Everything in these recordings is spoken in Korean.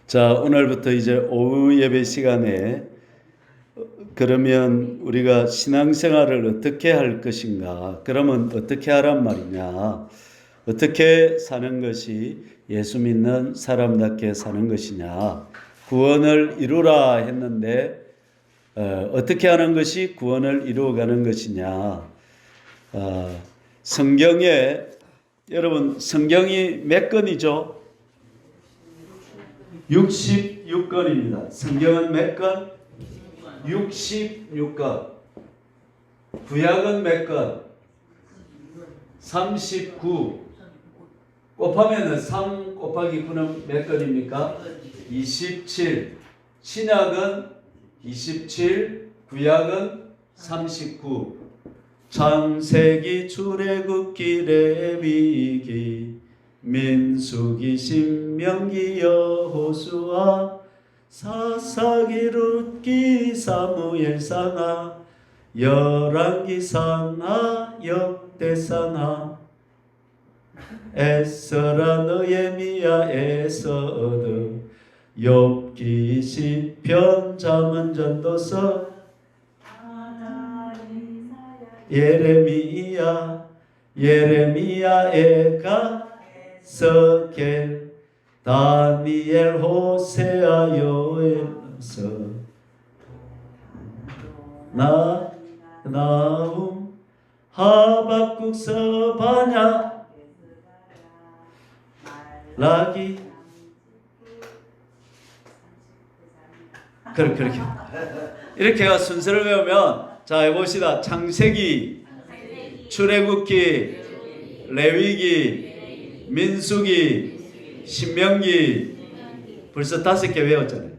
자, 오늘부터 이제 오후 예배 시간에 그러면 우리가 신앙생활을 어떻게 할 것인가? 그러면 어떻게 하란 말이냐? 어떻게 사는 것이 예수 믿는 사람답게 사는 것이냐? 구원을 이루라 했는데 어떻게 하는 것이 구원을 이루어가는 것이냐? 성경에 여러분 성경이 몇 권이죠? 66권입니다. 성경은 몇 권? 66권. 구약은 몇 권? 39. 곱하면 3 곱하기 9는 몇 권입니까? 27. 신약은 27, 구약은 39. 창세기, 출애굽기, 레위기, 민수기, 신명기, 여호수아, 사사기, 룻기, 사무엘상하, 열왕기상하, 역대상하, 에스라, 느헤미야, 에서드, 욥기, 시편, 잠언, 전도서, 예레미야, 에가, 스겔, 다니엘, 호세아, 요엘서, 나훔, 하박국, 스바냐, 라기. 그렇게 이렇게 순서를 외우면, 자 해봅시다. 창세기, 출애굽기, 레위기, 민수기, 신명기. 벌써 5개 외웠잖아요.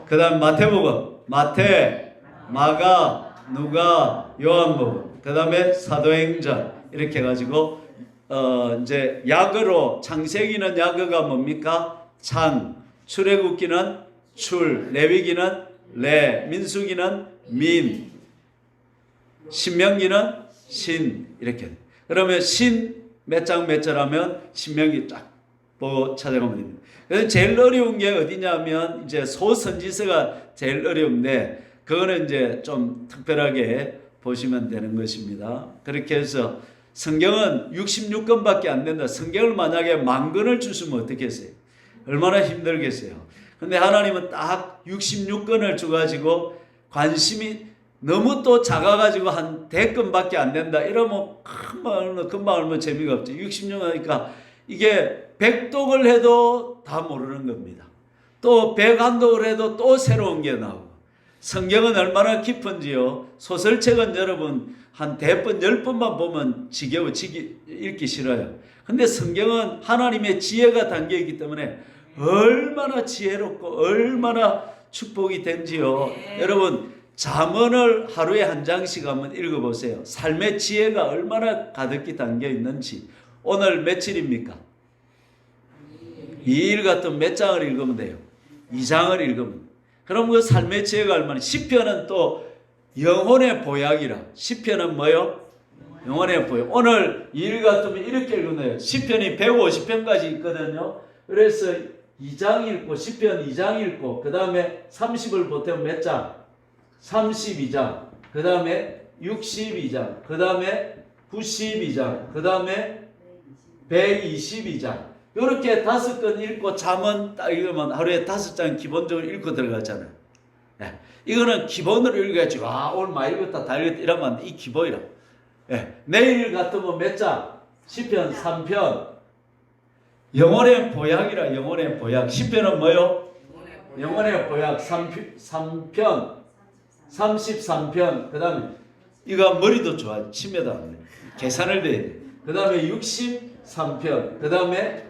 그 다음 마태복음, 마태, 마가, 누가, 요한복음, 그 다음에 사도행전. 이렇게 해가지고 이제 약어로, 창세기는 약어가 뭡니까? 창, 출애굽기는 출, 레위기는 레, 민수기는 민, 신명기는 신. 이렇게. 그러면 신 몇 장 몇 절 하면 신명기 쫙 보고 찾아가면 됩니다. 그래서 제일 어려운 게 어디냐면 이제 소선지서가 제일 어려운데, 그거는 이제 좀 특별하게 보시면 되는 것입니다. 그렇게 해서 성경은 66권밖에 안 된다. 성경을 만약에 10,000권을 주시면 어떻겠어요? 얼마나 힘들겠어요? 근데 하나님은 딱 66권을 줘가지고 관심이 너무 또 작아가지고 한 100권밖에 안 된다. 이러면 금방 얼마 재미가 없죠. 66권 하니까 이게 100독을 해도 다 모르는 겁니다. 또 101독을 해도 또 새로운 게 나오고. 성경은 얼마나 깊은지요. 소설책은 여러분 한 10번, 10번만 보면 지겨워, 읽기 싫어요. 근데 성경은 하나님의 지혜가 담겨있기 때문에 얼마나 지혜롭고 얼마나 축복이 된지요. 여러분 잠언을 하루에 한 장씩 한번 읽어보세요. 삶의 지혜가 얼마나 가득히 담겨있는지. 오늘 며칠입니까? 2일 같은 몇 장을 읽으면 돼요? 2장을 읽으면. 그럼 그 삶의 지혜가 얼마나. 시편은 또 영혼의 보약이라. 시편은 뭐요? 영혼의 보약. 오늘 2일 같으면 이렇게 읽으면 돼요. 시편이 150편까지 있거든요. 그래서 2장 읽고, 시편 2장 읽고, 그 다음에 30을 보태면 몇 장? 32장, 그 다음에 62장, 그 다음에 92장, 그 다음에 122장. 이렇게 5권 읽고 잠은 딱 읽으면 하루에 5장 기본적으로 읽고 들어가잖아요. 이거는 기본으로 읽어야지. 와, 오늘 많이 읽었다, 다 읽었다 이러면 이 기본이라. 내일 같으면 몇 장? 시편 3편. 영혼의 보약이라. 영혼의 보약. 시편은 뭐요? 영혼의 보약 3편. 33편. 그 다음에 이거 머리도 좋아. 치매도 안 돼. 계산을 돼야 돼. 그 다음에 63편. 그 다음에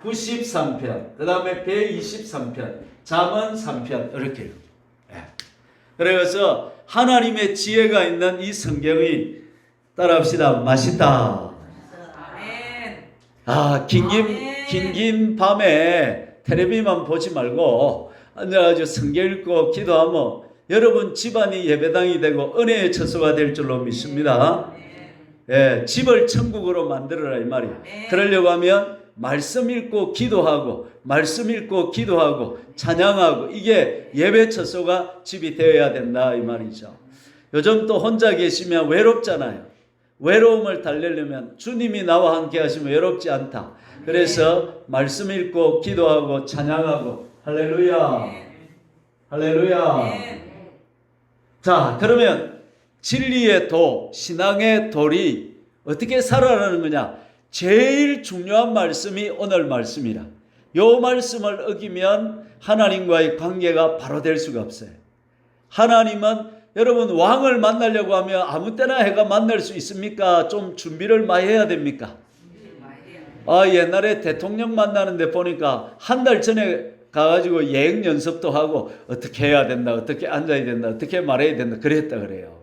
93편. 그 다음에 123편. 잠언 3편. 이렇게. 그래서 하나님의 지혜가 있는 이 성경이, 따라합시다. 맛있다. 긴 밤에 텔레비만 보지 말고 앉아가지고 성경 읽고 기도하면 여러분 집안이 예배당이 되고 은혜의 처소가 될 줄로 믿습니다. 집을 천국으로 만들어라 이 말이에요. 그러려고 하면 말씀 읽고 기도하고 말씀 읽고 기도하고 찬양하고 이게 예배 처소가 집이 되어야 된다 이 말이죠. 요즘 또 혼자 계시면 외롭잖아요. 외로움을 달래려면 주님이 나와 함께 하시면 외롭지 않다. 그래서 말씀 읽고 기도하고 찬양하고 할렐루야. 할렐루야. 자, 그러면 진리의 도, 신앙의 돌이 어떻게 살아가는 거냐? 제일 중요한 말씀이 오늘 말씀이라. 요 말씀을 어기면 하나님과의 관계가 바로 될 수가 없어요. 하나님은 여러분 왕을 만나려고 하면 아무 때나 해가 만날 수 있습니까? 좀 준비를 많이 해야 됩니까? 옛날에 대통령 만나는데 보니까 한 달 전에 가가지고 예행 연습도 하고 어떻게 해야 된다, 어떻게 앉아야 된다, 어떻게 말해야 된다 그랬다 그래요.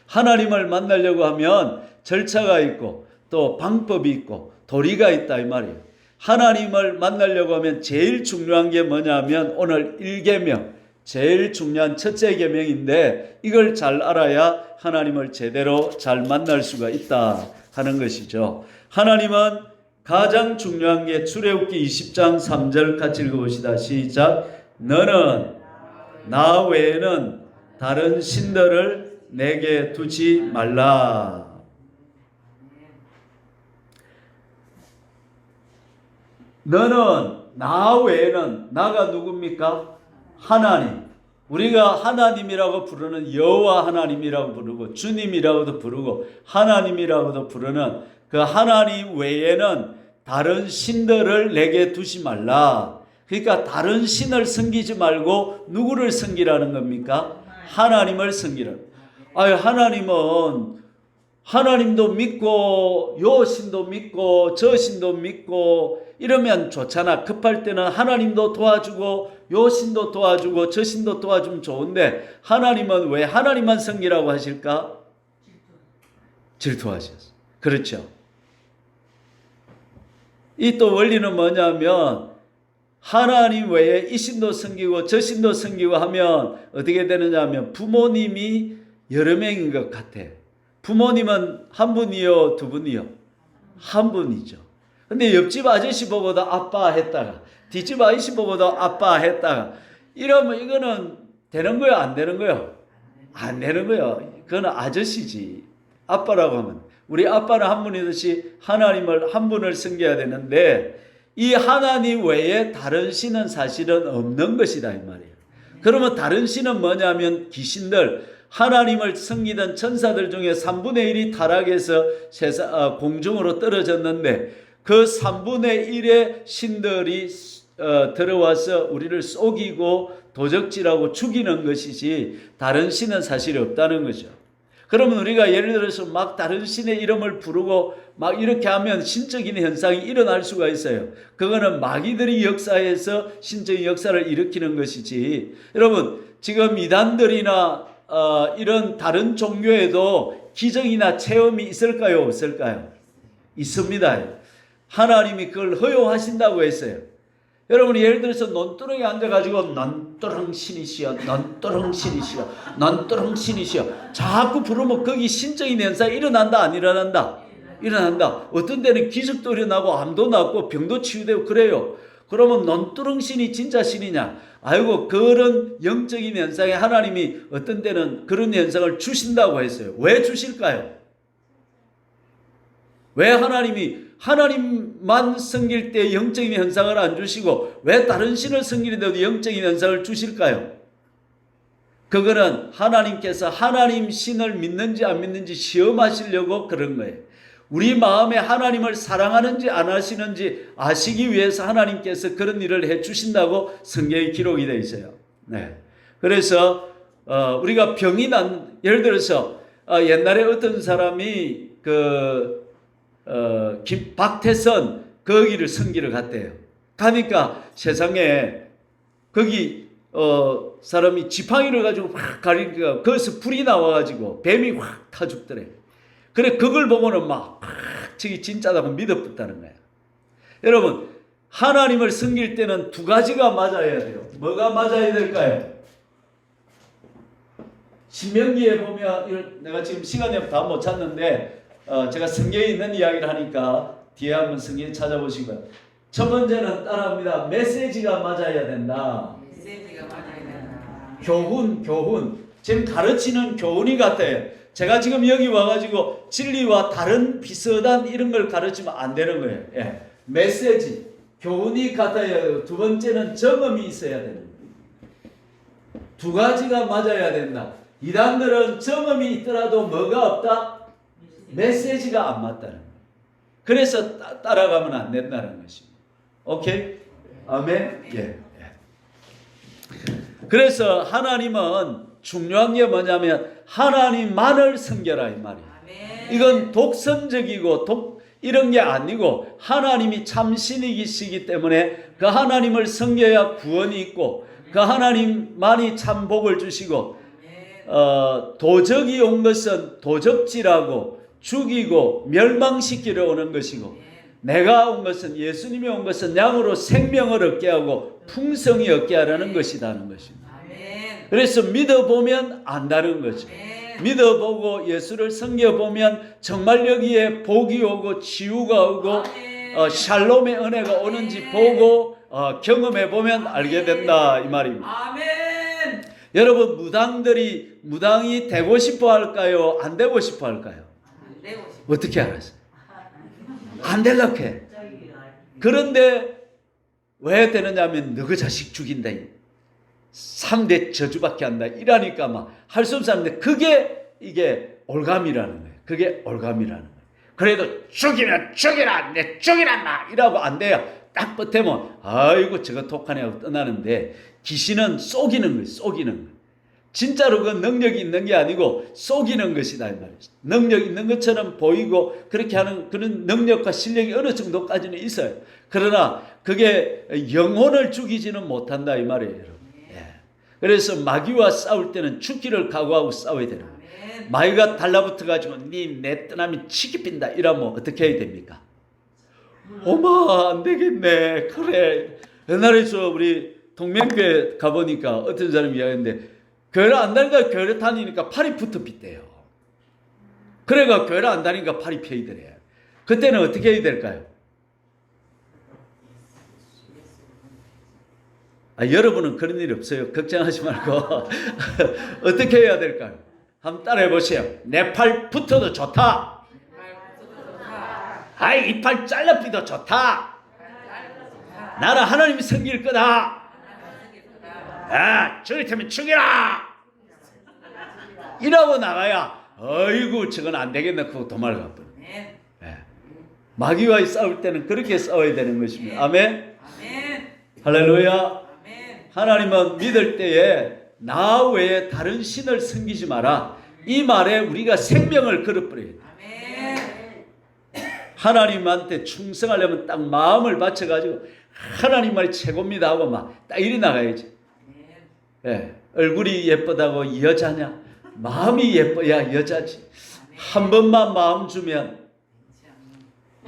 하나님을 만나려고 하면 절차가 있고 또 방법이 있고 도리가 있다 이 말이에요. 하나님을 만나려고 하면 제일 중요한 게 뭐냐면 오늘 1계명 제일 중요한 첫째 계명인데 이걸 잘 알아야 하나님을 제대로 잘 만날 수가 있다 하는 것이죠. 하나님은 가장 중요한 게 출애굽기 20장 3절 같이 읽어봅시다. 시작. 너는 나 외에는 다른 신들을 내게 두지 말라. 너는 나 외에는 나가 누굽니까? 하나님. 우리가 하나님이라고 부르는 여호와 하나님이라고 부르고 주님이라고도 부르고 하나님이라고도 부르는 그 하나님 외에는 다른 신들을 내게 두지 말라. 그러니까 다른 신을 섬기지 말고 누구를 섬기라는 겁니까? 하나님을 섬기라는. 하나님도 믿고 요 신도 믿고 저 신도 믿고 이러면 좋잖아. 급할 때는 하나님도 도와주고 요 신도 도와주고 저 신도 도와주면 좋은데 하나님은 왜 하나님만 섬기라고 하실까? 질투하셨어. 그렇죠. 이 또 원리는 뭐냐면 하나님 외에 이 신도 섬기고 저 신도 섬기고 하면 어떻게 되느냐 하면 부모님이 여러 명인 것 같아. 부모님은 한 분이요, 두 분이요? 한 분이죠. 근데 옆집 아저씨 보고도 아빠 했다가 뒷집 아저씨 보고도 아빠 했다가 이러면 이거는 되는 거야, 안 되는 거야? 안 되는 거야. 그거는 아저씨지. 아빠라고 하면 우리 아빠는 한 분이듯이 하나님을 한 분을 섬겨야 되는데 이 하나님 외에 다른 신은 사실은 없는 것이다 이 말이에요. 그러면 다른 신은 뭐냐면 귀신들, 하나님을 섬기던 천사들 중에 3분의 1이 타락해서 공중으로 떨어졌는데 그 3분의 1의 신들이 들어와서 우리를 속이고 도적질하고 죽이는 것이지 다른 신은 사실 없다는 거죠. 그러면 우리가 예를 들어서 막 다른 신의 이름을 부르고 막 이렇게 하면 신적인 현상이 일어날 수가 있어요. 그거는 마귀들이 역사에서 신적인 역사를 일으키는 것이지. 여러분 지금 이단들이나 이런 다른 종교에도 기적이나 체험이 있을까요? 없을까요? 있습니다. 하나님이 그걸 허용하신다고 했어요. 여러분이 예를 들어서 논두렁에 앉아가지고 논두렁 신이시여, 논두렁 신이시여, 논두렁 신이시여 자꾸 부르면 거기 신적인 현상이 일어난다 안 일어난다? 일어난다. 어떤 데는 기적도 일어나고 암도 낫고 병도 치유되고 그래요. 그러면 논두렁 신이 진짜 신이냐? 아이고 그런 영적인 현상에 하나님이 어떤 때는 그런 현상을 주신다고 했어요. 왜 주실까요? 왜 하나님만 섬길 때 영적인 현상을 안 주시고 왜 다른 신을 섬기는데도 영적인 현상을 주실까요? 그거는 하나님께서 하나님 신을 믿는지 안 믿는지 시험하시려고 그런 거예요. 우리 마음에 하나님을 사랑하는지 안 하시는지 아시기 위해서 하나님께서 그런 일을 해 주신다고 성경에 기록이 되어 있어요. 네. 그래서 우리가 병이 예를 들어서 옛날에 어떤 사람이 박태선 거기를 섬기러 갔대요. 가니까 세상에 거기 사람이 지팡이를 가지고 확 가리니까 거기서 불이 나와가지고 뱀이 확 타 죽더래. 그래 그걸 보고는 막 저기 진짜다고 믿어붙다는 거야. 여러분 하나님을 섬길 때는 두 가지가 맞아야 돼요. 뭐가 맞아야 될까요? 신명기에 보면 내가 지금 시간이 다 못 찾는데 제가 성경에 있는 이야기를 하니까 뒤에 한번 성경 찾아보시고요. 첫 번째는 따라합니다. 메시지가 맞아야 된다. 메시지가 맞아야 된다. 교훈. 지금 가르치는 교훈이 같아요. 제가 지금 여기 와가지고 진리와 다른 비슷한 이런 걸 가르치면 안 되는 거예요. 예. 메시지, 교훈이 같아야. 두 번째는 경험이 있어야 되는 거예요. 두 가지가 맞아야 된다. 이단들은 경험이 있더라도 뭐가 없다? 메시지가 안 맞다는 거예요. 그래서 따라가면 안 된다는 것입니다. 오케이? 아멘? 예. 그래서 하나님은 중요한 게 뭐냐면 하나님만을 섬겨라 이 말이에요. 이건 독선적이고 이런 게 아니고 하나님이 참 신이시기 때문에 그 하나님을 섬겨야 구원이 있고 그 하나님만이 참 복을 주시고 도적이 온 것은 도적질하고 죽이고 멸망시키려 오는 것이고 내가 온 것은 예수님이 온 것은 양으로 생명을 얻게 하고 풍성히 얻게 하라는 것이라는 것입니다. 그래서 믿어보면 안다는 거죠. 믿어보고 예수를 섬겨보면 정말 여기에 복이 오고 치유가 오고 샬롬의 은혜가 오는지 보고 경험해보면 알게 된다 이 말입니다. 아멘. 여러분 무당이 되고 싶어 할까요? 안 되고 싶어 할까요? 어떻게 알았어요? 안 되려고 해. 그런데 왜 되느냐 하면 너그 자식 죽인다. 상대 저주밖에 안 나. 이라니까 막 할 수 없었는데 이게 올감이라는 거예요. 그게 올감이라는 거예요. 그래도 죽이면 죽이라. 내 죽이란 마. 이라고 안 돼요. 딱 버태면 아이고 저거 독하네 하고 떠나는데 귀신은 속이는 거예요. 속이는 거예요. 진짜로 그 능력이 있는 게 아니고 속이는 것이다 이 말이에요. 능력 있는 것처럼 보이고 그렇게 하는 그런 능력과 실력이 어느 정도까지는 있어요. 그러나 그게 영혼을 죽이지는 못한다 이 말이에요. 여러분. 그래서 마귀와 싸울 때는 죽기를 각오하고 싸워야 되는 거예요. 마귀가 달라붙어가지고 내 떠나면 치기 빈다 이러면 어떻게 해야 됩니까? 어마 안 되겠네. 그래. 옛날에서 우리 동맹교회 가보니까 어떤 사람이 이야기했는데 교회를 안 다니까 교회를 다니니까 팔이 붙어 빗대요. 그래가 교회를 안 다니니까 팔이 펴이더래요. 그때는 어떻게 해야 될까요? 여러분은 그런 일이 없어요. 걱정하지 말고 어떻게 해야 될까요? 한번 따라해 보세요. 내 팔 붙어도 좋다. 아이 이 팔 잘라비도 좋다. 나는 하나님이 섬길 거다. 죽일 테면 죽이라. 이러고 나가야 어이구 저건 안 되겠네 그거 도망을 가버려. 마귀와 싸울 때는 그렇게 싸워야 되는 것입니다. 아멘. 할렐루야. 하나님은 믿을 때에 나 외에 다른 신을 섬기지 마라. 이 말에 우리가 생명을 걸어버려야 돼. 하나님한테 충성하려면 딱 마음을 바쳐가지고 하나님 말이 최고입니다 하고 막 딱 이리 나가야지. 얼굴이 예쁘다고 여자냐? 마음이 예뻐야 여자지. 한 번만 마음 주면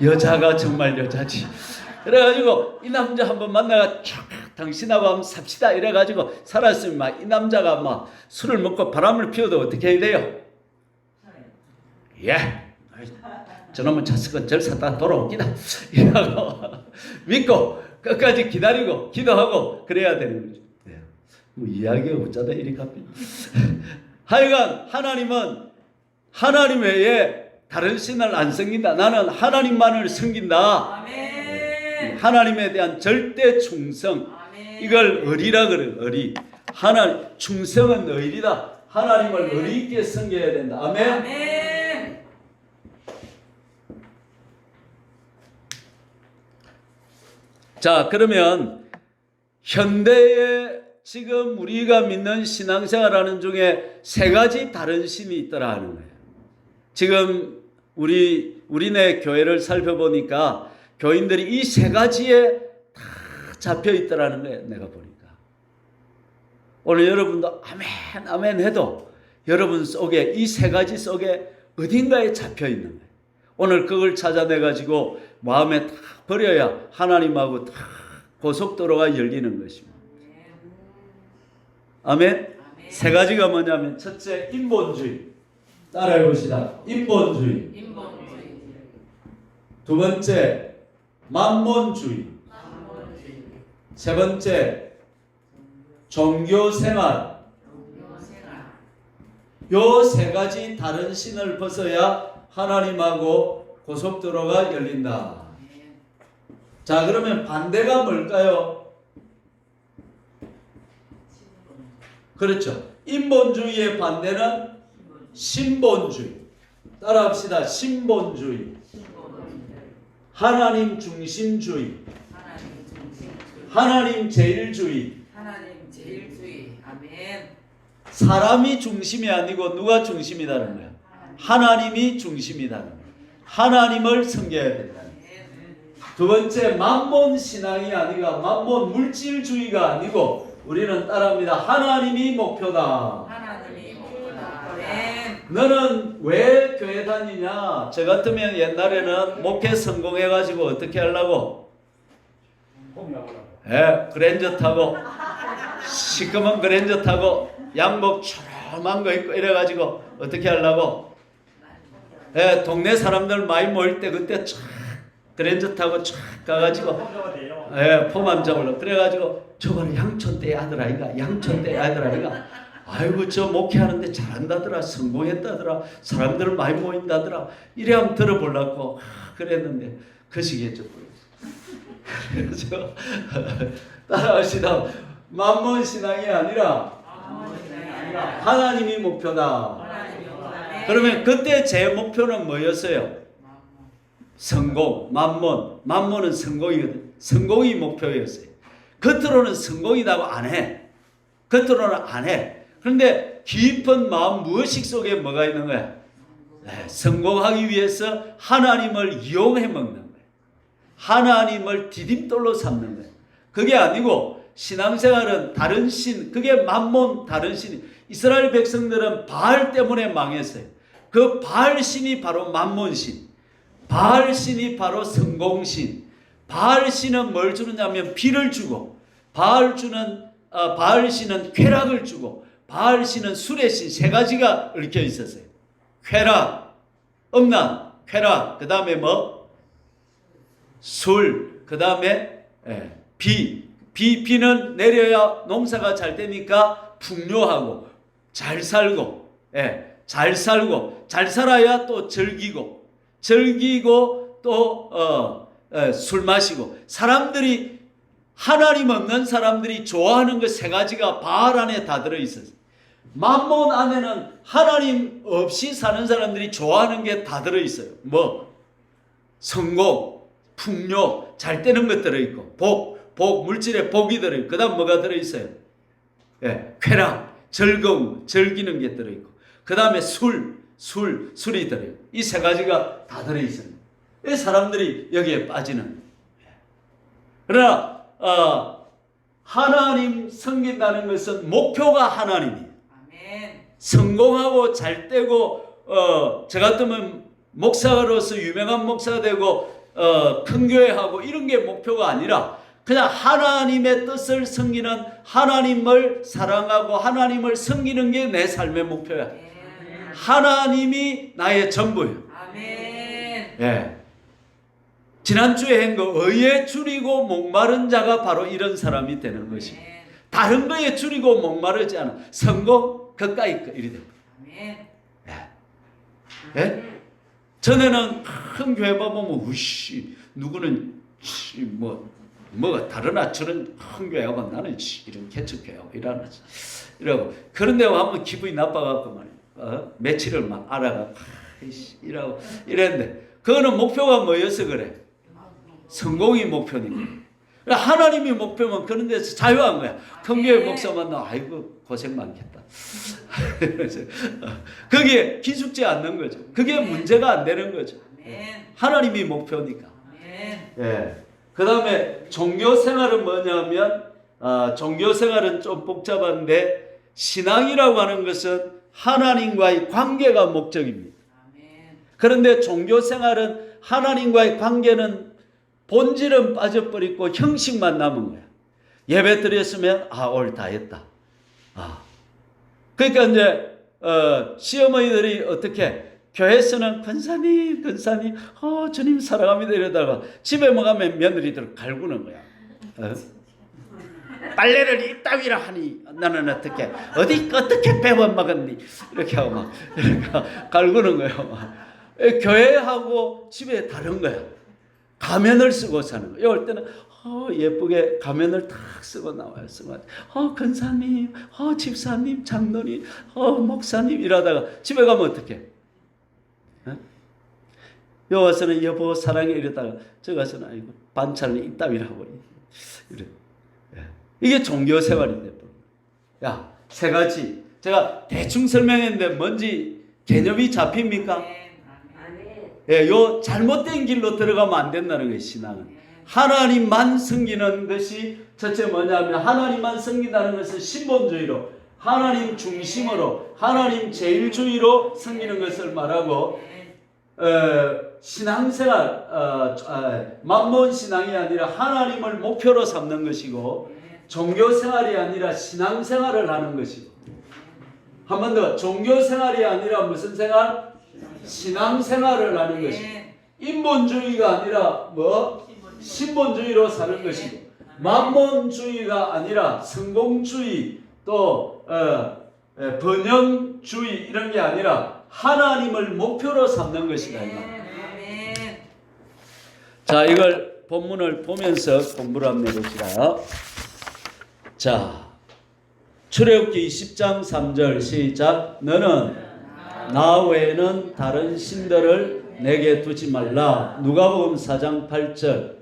여자가 정말 여자지. 그래가지고 이 남자 한번 만나가 당신하고 한번 삽시다 이래가지고 살았으면 막 이 남자가 막 술을 먹고 바람을 피워도 어떻게 해야 돼요? 저놈은 자식은 절 샀다 돌아옵니다 이라고 믿고 끝까지 기다리고 기도하고 그래야 되는 거죠. 뭐 이야기가 어쩌다 이리 갑니다. 하여간 하나님은 하나님 외에 다른 신을 안 섬긴다. 나는 하나님만을 섬긴다. 하나님에 대한 절대 충성. 이걸 의리라 그래요. 의리. 충성은 의리다. 하나님을 의리 있게 섬겨야 된다. 아멘. 자, 그러면 현대에 지금 우리가 믿는 신앙생활하는 중에 세 가지 다른 신이 있더라 하는 거예요. 지금 우리네 교회를 살펴보니까 교인들이 이 세 가지에 다 잡혀 있더라는 거예요. 내가 보니까. 오늘 여러분도 아멘 아멘 해도 여러분 속에 이 세 가지 속에 어딘가에 잡혀 있는 거예요. 오늘 그걸 찾아내가지고 마음에 다 버려야 하나님하고 다 고속도로가 열리는 것입니다. 아멘. 세 가지가 뭐냐면 첫째 인본주의. 따라해 봅시다. 인본주의. 두 번째 만몬주의. 세 번째, 종교생활. 요 세 가지 다른 신을 벗어야 하나님하고 고속도로가 열린다. 자, 그러면 반대가 뭘까요? 그렇죠. 인본주의의 반대는 신본주의. 따라합시다. 신본주의. 하나님 중심주의. 하나님 제일주의. 하나님 제일주의. 아멘. 사람이 중심이 아니고 누가 중심이다는 거야? 하나님이 중심이다는 거야. 하나님을 섬겨야 된다. 두 번째, 만몬 신앙이 아니라 만몬 물질주의가 아니고 우리는 따라합니다. 하나님이 목표다. 하나님이 목표다. 아멘. 너는 왜 교회 다니냐? 저 같으면 옛날에는 목회 성공해가지고 어떻게 하려고? 그랜저 타고 시커먼 그랜저 타고 양복 초롬한 거 입고 이래가지고 어떻게 하려고? 동네 사람들 많이 모일 때 그때 쫙 그랜저 타고 쫙 가가지고 포만 잡으려고 그래가지고 저번에 양촌대 아들 아이가 양촌대 아들 아이가 아이고 저 목회하는데 잘한다더라 성공했다더라 사람들 많이 모인다더라 이래 한번 들어보려고 그랬는데 그 시기에 저 그래서 따라하시다 만몬 신앙이 아니라 하나님이 목표다. 그러면 그때 제 목표는 뭐였어요? 성공, 만몬. 만몬은 성공이거든. 성공이 목표였어요. 겉으로는 성공이라고 안 해. 겉으로는 안 해. 그런데 깊은 마음 무의식 속에 뭐가 있는 거야? 성공하기 위해서 하나님을 이용해 먹는 거야. 하나님을 디딤돌로 삼는 거야. 그게 아니고 신앙생활은 다른 신, 그게 만몬 다른 신. 이스라엘 백성들은 바알 때문에 망했어요. 그 바알 신이 바로 만몬 신. 바알 신이 바로 성공 신. 바알 신은 뭘 주느냐면 비를 주고, 바알 신은 쾌락을 주고, 바알 신은 술의 신. 세 가지가 얽혀 있었어요. 쾌락, 음란, 쾌락. 그 다음에 뭐? 술. 그 다음에 비는 내려야 농사가 잘 되니까 풍요하고 잘 살고, 잘 살고 잘 살아야 또 즐기고 또 술 마시고 사람들이 하나님 없는 사람들이 좋아하는 그 세 가지가 바알 안에 다 들어 있었어요. 만몬 안에는 하나님 없이 사는 사람들이 좋아하는 게 다 들어 있어요. 뭐 성공, 풍요, 잘 되는 것 들어 있고 복 물질의 복이 들어 있고 그다음 뭐가 들어 있어요? 쾌락, 즐거움, 즐기는 게 들어 있고 그다음에 술이 들어 있고 이 세 가지가 다 들어 있어요. 이 사람들이 여기에 빠지는. 그러나 하나님 섬긴다는 것은 목표가 하나님이에요. 아멘. 성공하고 잘 되고 저 같으면 목사로서 유명한 목사가 되고 큰 교회하고 이런 게 목표가 아니라 그냥 하나님의 뜻을 섬기는 하나님을 사랑하고 하나님을 섬기는 게 내 삶의 목표야. 아멘. 하나님이 나의 전부예요. 아멘. 지난주에 한 거 의에 줄이고 목마른 자가 바로 이런 사람이 되는 것입니다. 다른 거에 줄이고 목마르지 않아. 성공 가까이 이리 돼. 아멘. 전에는 큰 교회 보면 우씨 누구는 뭐가 다르나 저런 큰 교회하고 나는 이런 개척교회하고 이러고 그런데 한번 기분이 나빠갖고 말이야. 며칠을 막 알아가 이러고 이랬는데 그거는 목표가 뭐여서 그래? 성공이 목표니까. 하나님이 목표면 그런 데서 자유한 거야. 큰 교회 목사 만나 아이고 고생 많겠다. 그게 기죽지 않는 거죠. 그게 문제가 안 되는 거죠. 하나님이 목표니까. 그 다음에 종교생활은 뭐냐면 종교생활은 좀 복잡한데 신앙이라고 하는 것은 하나님과의 관계가 목적입니다. 그런데 종교생활은 하나님과의 관계는 본질은 빠져버리고 형식만 남은 거야. 예배 드렸으면 오늘 다 했다. 그러니까 이제 시어머니들이 어떻게 교회에서는 권사님 주님 사랑합니다 이러다가 집에 가면 며느리들 갈구는 거야. 빨래를 이따위라 하니 나는 어떻게 배워 먹었니 이렇게 하고 막 이렇게 갈구는 거예요. 막. 교회하고 집에 다른 거야. 가면을 쓰고 사는 거예요. 올 때는 예쁘게 가면을 탁 쓰고 나와요. 권사님, 집사님, 장로님, 목사님 이러다가 집에 가면 어떡해? 여기 와서는 여보 사랑해 이러다가 저기 가서는 아이고 반찬을 이따위라고 이래. 이게 종교 생활인데 야, 세 가지 제가 대충 설명했는데 뭔지 개념이 잡힙니까? 예, 요 잘못된 길로 들어가면 안 된다는 거예요. 신앙은 하나님만 섬기는 것이 첫째 뭐냐면 하나님만 섬긴다는 것은 신본주의로 하나님 중심으로 하나님 제일주의로 섬기는 것을 말하고 신앙생활 만몬 신앙이 아니라 하나님을 목표로 삼는 것이고 종교생활이 아니라 신앙생활을 하는 것이고 한 번 더 종교생활이 아니라 무슨 생활? 신앙생활을 하는 것이고 인본주의가 아니라 신본주의로 사는 것이고 만몬주의가 아니라 성공주의 또 번영주의 이런 게 아니라 하나님을 목표로 삼는 것이다. 자, 이걸 본문을 보면서 공부를 한번 해봅시다. 자, 출애굽기 20장 3절 시작. 너는 나 외에는 다른 신들을 내게 두지 말라. 누가복음 4장 8절.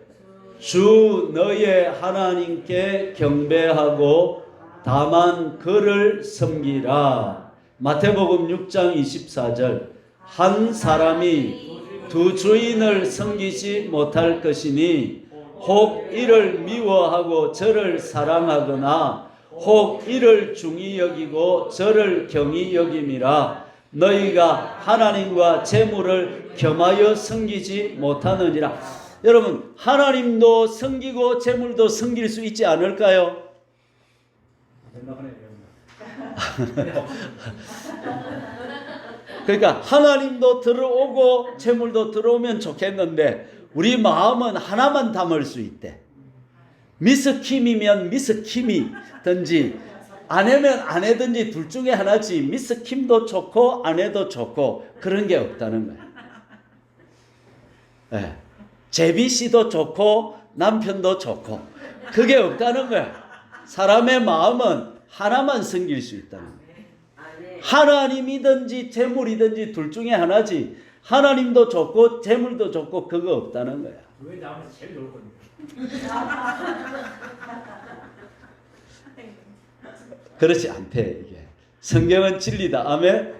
주 너의 하나님께 경배하고 다만 그를 섬기라. 마태복음 6장 24절. 한 사람이 두 주인을 섬기지 못할 것이니 혹 이를 미워하고 저를 사랑하거나 혹 이를 중히 여기고 저를 경히 여김이라. 너희가 하나님과 재물을 겸하여 섬기지 못하느니라. 여러분 하나님도 섬기고 재물도 섬길 수 있지 않을까요? 그러니까 하나님도 들어오고 재물도 들어오면 좋겠는데 우리 마음은 하나만 담을 수 있대. 미스 킴이면 미스 킴이든지 아내면 아내든지 둘 중에 하나지 미스 킴도 좋고 아내도 좋고 그런 게 없다는 거야. 네. 제비 씨도 좋고 남편도 좋고 그게 없다는 거야. 사람의 마음은 하나만 섬길 수 있다는 거야. 하나님이든지 재물이든지 둘 중에 하나지 하나님도 좋고 재물도 좋고 그거 없다는 거야. 왜 나한테 제일 좋을 겁니까? 그렇지 않대. 이게 성경은 진리다. 아멘.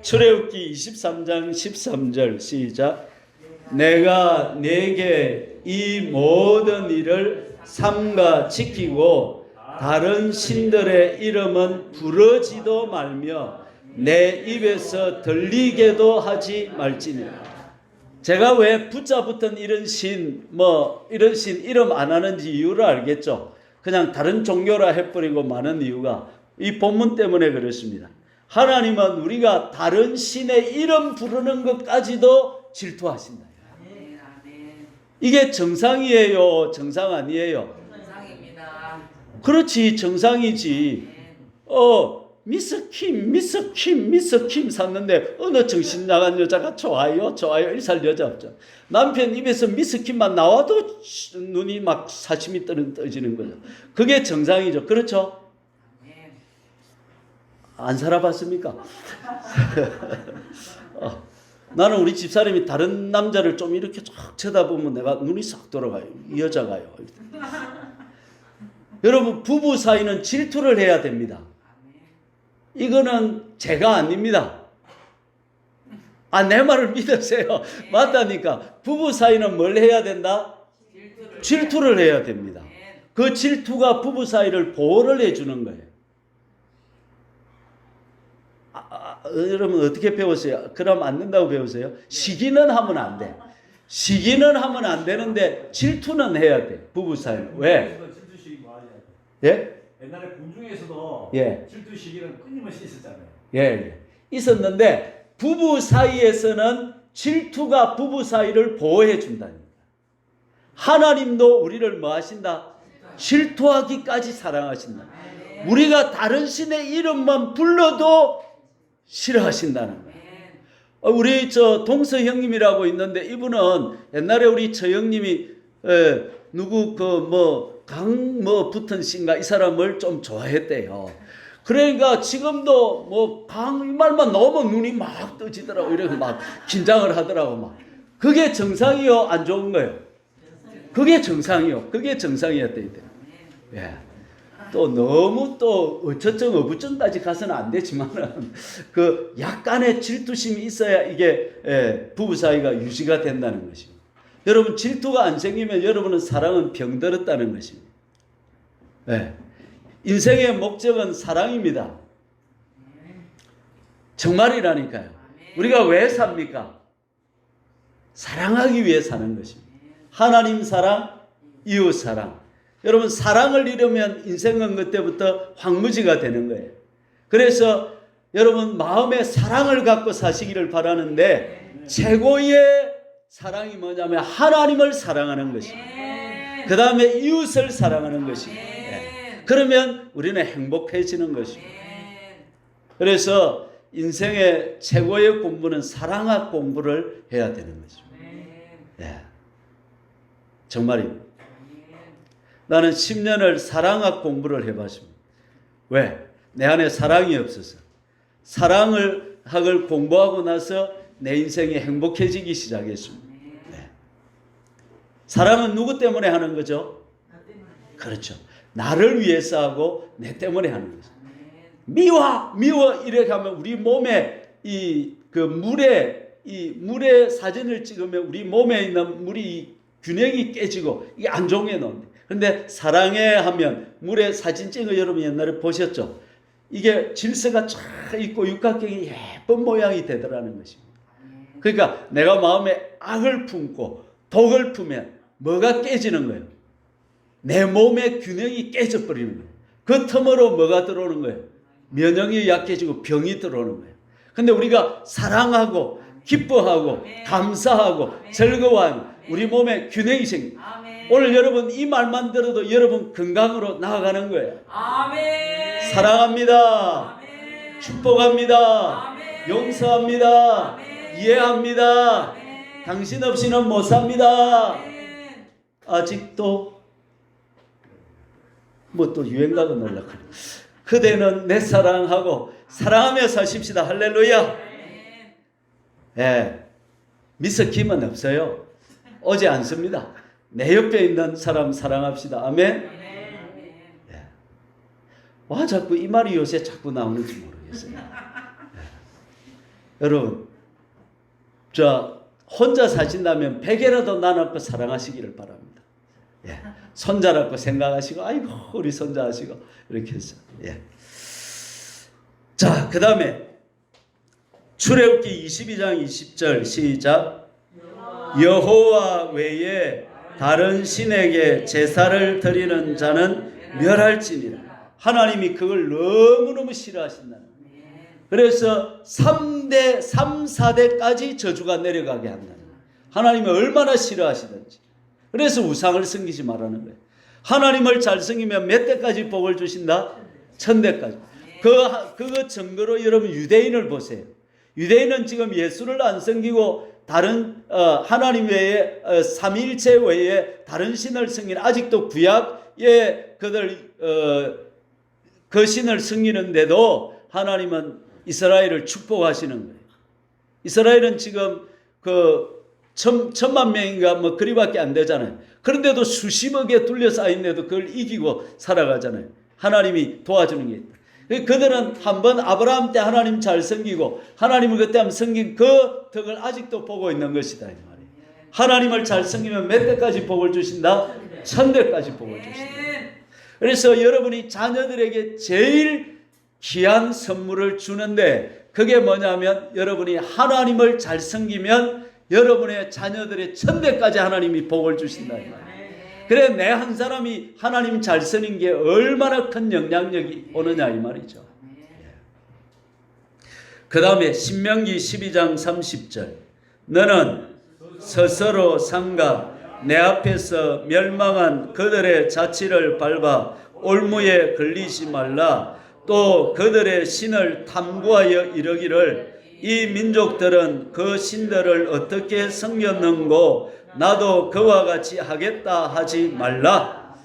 출애굽기 23장 13절 시작. 내가 네게 이 모든 일을 삼가 지키고 다른 신들의 이름은 부르지도 말며 내 입에서 들리게도 하지 말지니라. 제가 왜 붙잡았던 이런 신 이름 안 하는지 이유를 알겠죠? 그냥 다른 종교라 해버리고 많은 이유가 이 본문 때문에 그렇습니다. 하나님은 우리가 다른 신의 이름 부르는 것까지도 질투하신다. 이게 정상이에요? 정상 아니에요? 정상입니다. 그렇지, 정상이지. 미스 킴 샀는데 어느 정신 나간 여자가 좋아요 1살 여자 없죠. 남편 입에서 미스 킴만 나와도 눈이 막 사심이 떠지는 거죠. 그게 정상이죠. 그렇죠? 안 살아봤습니까? 나는 우리 집사람이 다른 남자를 좀 이렇게 쫙 쳐다보면 내가 눈이 싹 돌아가요. 이 여자가요. 여러분 부부 사이는 질투를 해야 됩니다. 이거는 제가 아닙니다. 내 말을 믿으세요. 맞다니까. 부부 사이는 뭘 해야 된다? 질투를 해야 됩니다. 그 질투가 부부 사이를 보호를 해주는 거예요. 여러분 어떻게 배웠어요? 그럼 안 된다고 배우세요? 시기는 하면 안 돼. 시기는 하면 안 되는데 질투는 해야 돼. 부부 사이. 왜? 질투식이 뭐 하냐? 예? 옛날에 군중에서도 예. 질투 시기는 끊임없이 있었잖아요. 예. 있었는데 부부 사이에서는 질투가 부부 사이를 보호해 준다는 거예요. 하나님도 우리를 뭐 하신다? 질투하기까지 사랑하신다. 우리가 다른 신의 이름만 불러도 싫어하신다는 거예요. 우리 동서 형님이라고 있는데 이분은 옛날에 우리 저 형님이 누구 강 붙은 씨인가 이 사람을 좀 좋아했대요. 그러니까 지금도 강 이 말만 나오면 눈이 막 떠지더라고. 이렇게 막 긴장을 하더라고. 막 그게 정상이요, 안 좋은 거예요? 그게 정상이요. 그게 정상이었대. 예. 또 너무 또 어쩌증 어부증까지 가서는 안 되지만은 그 약간의 질투심이 있어야 이게 부부 사이가 유지가 된다는 것입니다. 여러분 질투가 안 생기면 여러분은 사랑은 병들었다는 것입니다. 예. 인생의 목적은 사랑입니다. 정말이라니까요. 우리가 왜 삽니까? 사랑하기 위해 사는 것입니다. 하나님 사랑, 이웃 사랑. 여러분 사랑을 잃으면 인생은 그때부터 황무지가 되는 거예요. 그래서 여러분 마음에 사랑을 갖고 사시기를 바라는데 최고의 사랑이 뭐냐면 하나님을 사랑하는 것입니다. 그 다음에 이웃을 사랑하는 것입니다. 그러면 우리는 행복해지는 것입니다. 그래서 인생의 최고의 공부는 사랑학 공부를 해야 되는 것입니다. 정말입니다. 나는 10년을 사랑학 공부를 해봤습니다. 왜? 내 안에 사랑이 없어서. 학을 공부하고 나서 내 인생이 행복해지기 시작했습니다. 사랑은 누구 때문에 하는 거죠? 그렇죠. 나를 위해서 하고 내 때문에 하는 거죠. 미워 이렇게 하면 우리 몸에 물에 사진을 찍으면 우리 몸에 있는 물이 균형이 깨지고 이게 안 좋은 게 나옵니다. 그런데 사랑해 하면 물에 사진 찍은 거 여러분 옛날에 보셨죠? 이게 질서가 쫙 있고 육각형이 예쁜 모양이 되더라는 것입니다. 그러니까 내가 마음에 악을 품고 독을 품면 뭐가 깨지는 거예요? 내 몸의 균형이 깨져버리는 거예요. 그 틈으로 뭐가 들어오는 거예요? 면역이 약해지고 병이 들어오는 거예요. 근데 우리가 사랑하고 기뻐하고 감사하고 즐거워하면 우리 몸에 균형이 생깁니다. 오늘 여러분 이 말만 들어도 여러분 건강으로 나아가는 거예요. 아멘. 사랑합니다. 아멘. 축복합니다. 아멘. 용서합니다. 아멘. 이해합니다. 아멘. 당신 없이는 못 삽니다. 아멘. 아직도 또 유행가가 놀라고 그대는 내 사랑하고 사랑하며 사십시다. 할렐루야. 미스김은 없어요. 오지 않습니다. 내 옆에 있는 사람 사랑합시다. 아멘. 와 자꾸 이 말이 요새 자꾸 나오는지 모르겠어요. 여러분 혼자 사신다면 100개라도 나눠서 사랑하시기를 바랍니다. 손자라고 생각하시고 아이고 우리 손자 하시고 이렇게 해서 자 그 다음에 출애굽기 22장 20절 시작. 여호와 외에 다른 신에게 제사를 드리는 자는 멸할지니라. 하나님이 그걸 너무너무 싫어하신다. 그래서 3대 3, 4대까지 저주가 내려가게 한다. 하나님이 얼마나 싫어하시든지. 그래서 우상을 섬기지 말라는 거예요. 하나님을 잘 섬기면 몇 대까지 복을 주신다? 1000대까지. 그거 증거로 여러분 유대인을 보세요. 유대인은 지금 예수를 안 섬기고 다른 하나님 외에 삼위일체 외에 다른 신을 섬기는 아직도 구약에 그 신을 섬기는데도 하나님은 이스라엘을 축복하시는 거예요. 이스라엘은 지금 1,000만 명인가 그리밖에 안 되잖아요. 그런데도 수십억에 둘러싸인데도 그걸 이기고 살아가잖아요. 하나님이 도와주는 게 있다. 그들은 한번 아브라함 때 하나님 잘 섬기고 하나님을 그때 한번 섬긴 그 덕을 아직도 보고 있는 것이다. 이 말이에요. 하나님을 잘 섬기면 몇 대까지 복을 주신다? 1000대까지 복을 주신다. 그래서 여러분이 자녀들에게 제일 귀한 선물을 주는데 그게 뭐냐면 여러분이 하나님을 잘 섬기면 여러분의 자녀들의 1000대까지 하나님이 복을 주신다. 그래 내 한 사람이 하나님 잘 쓰는 게 얼마나 큰 영향력이 오느냐 이 말이죠. 그 다음에 신명기 12장 30절 너는 스스로 삼가 내 앞에서 멸망한 그들의 자취를 밟아 올무에 걸리지 말라. 또 그들의 신을 탐구하여 이르기를 이 민족들은 그 신들을 어떻게 섬겼는고 나도 그와 같이 하겠다 하지 말라.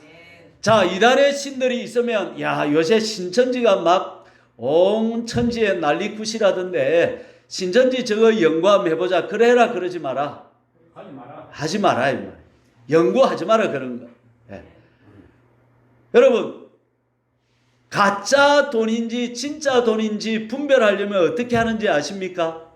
자, 이달의 신들이 있으면 야, 요새 신천지가 막 온 천지에 난리굿이라던데 신천지 저거 연구해보자. 그래라 그러지 마라. 하지 마라. 하지 마라. 이 말. 연구하지 마라 그런 거. 예. 여러분, 가짜 돈인지 진짜 돈인지 분별하려면 어떻게 하는지 아십니까?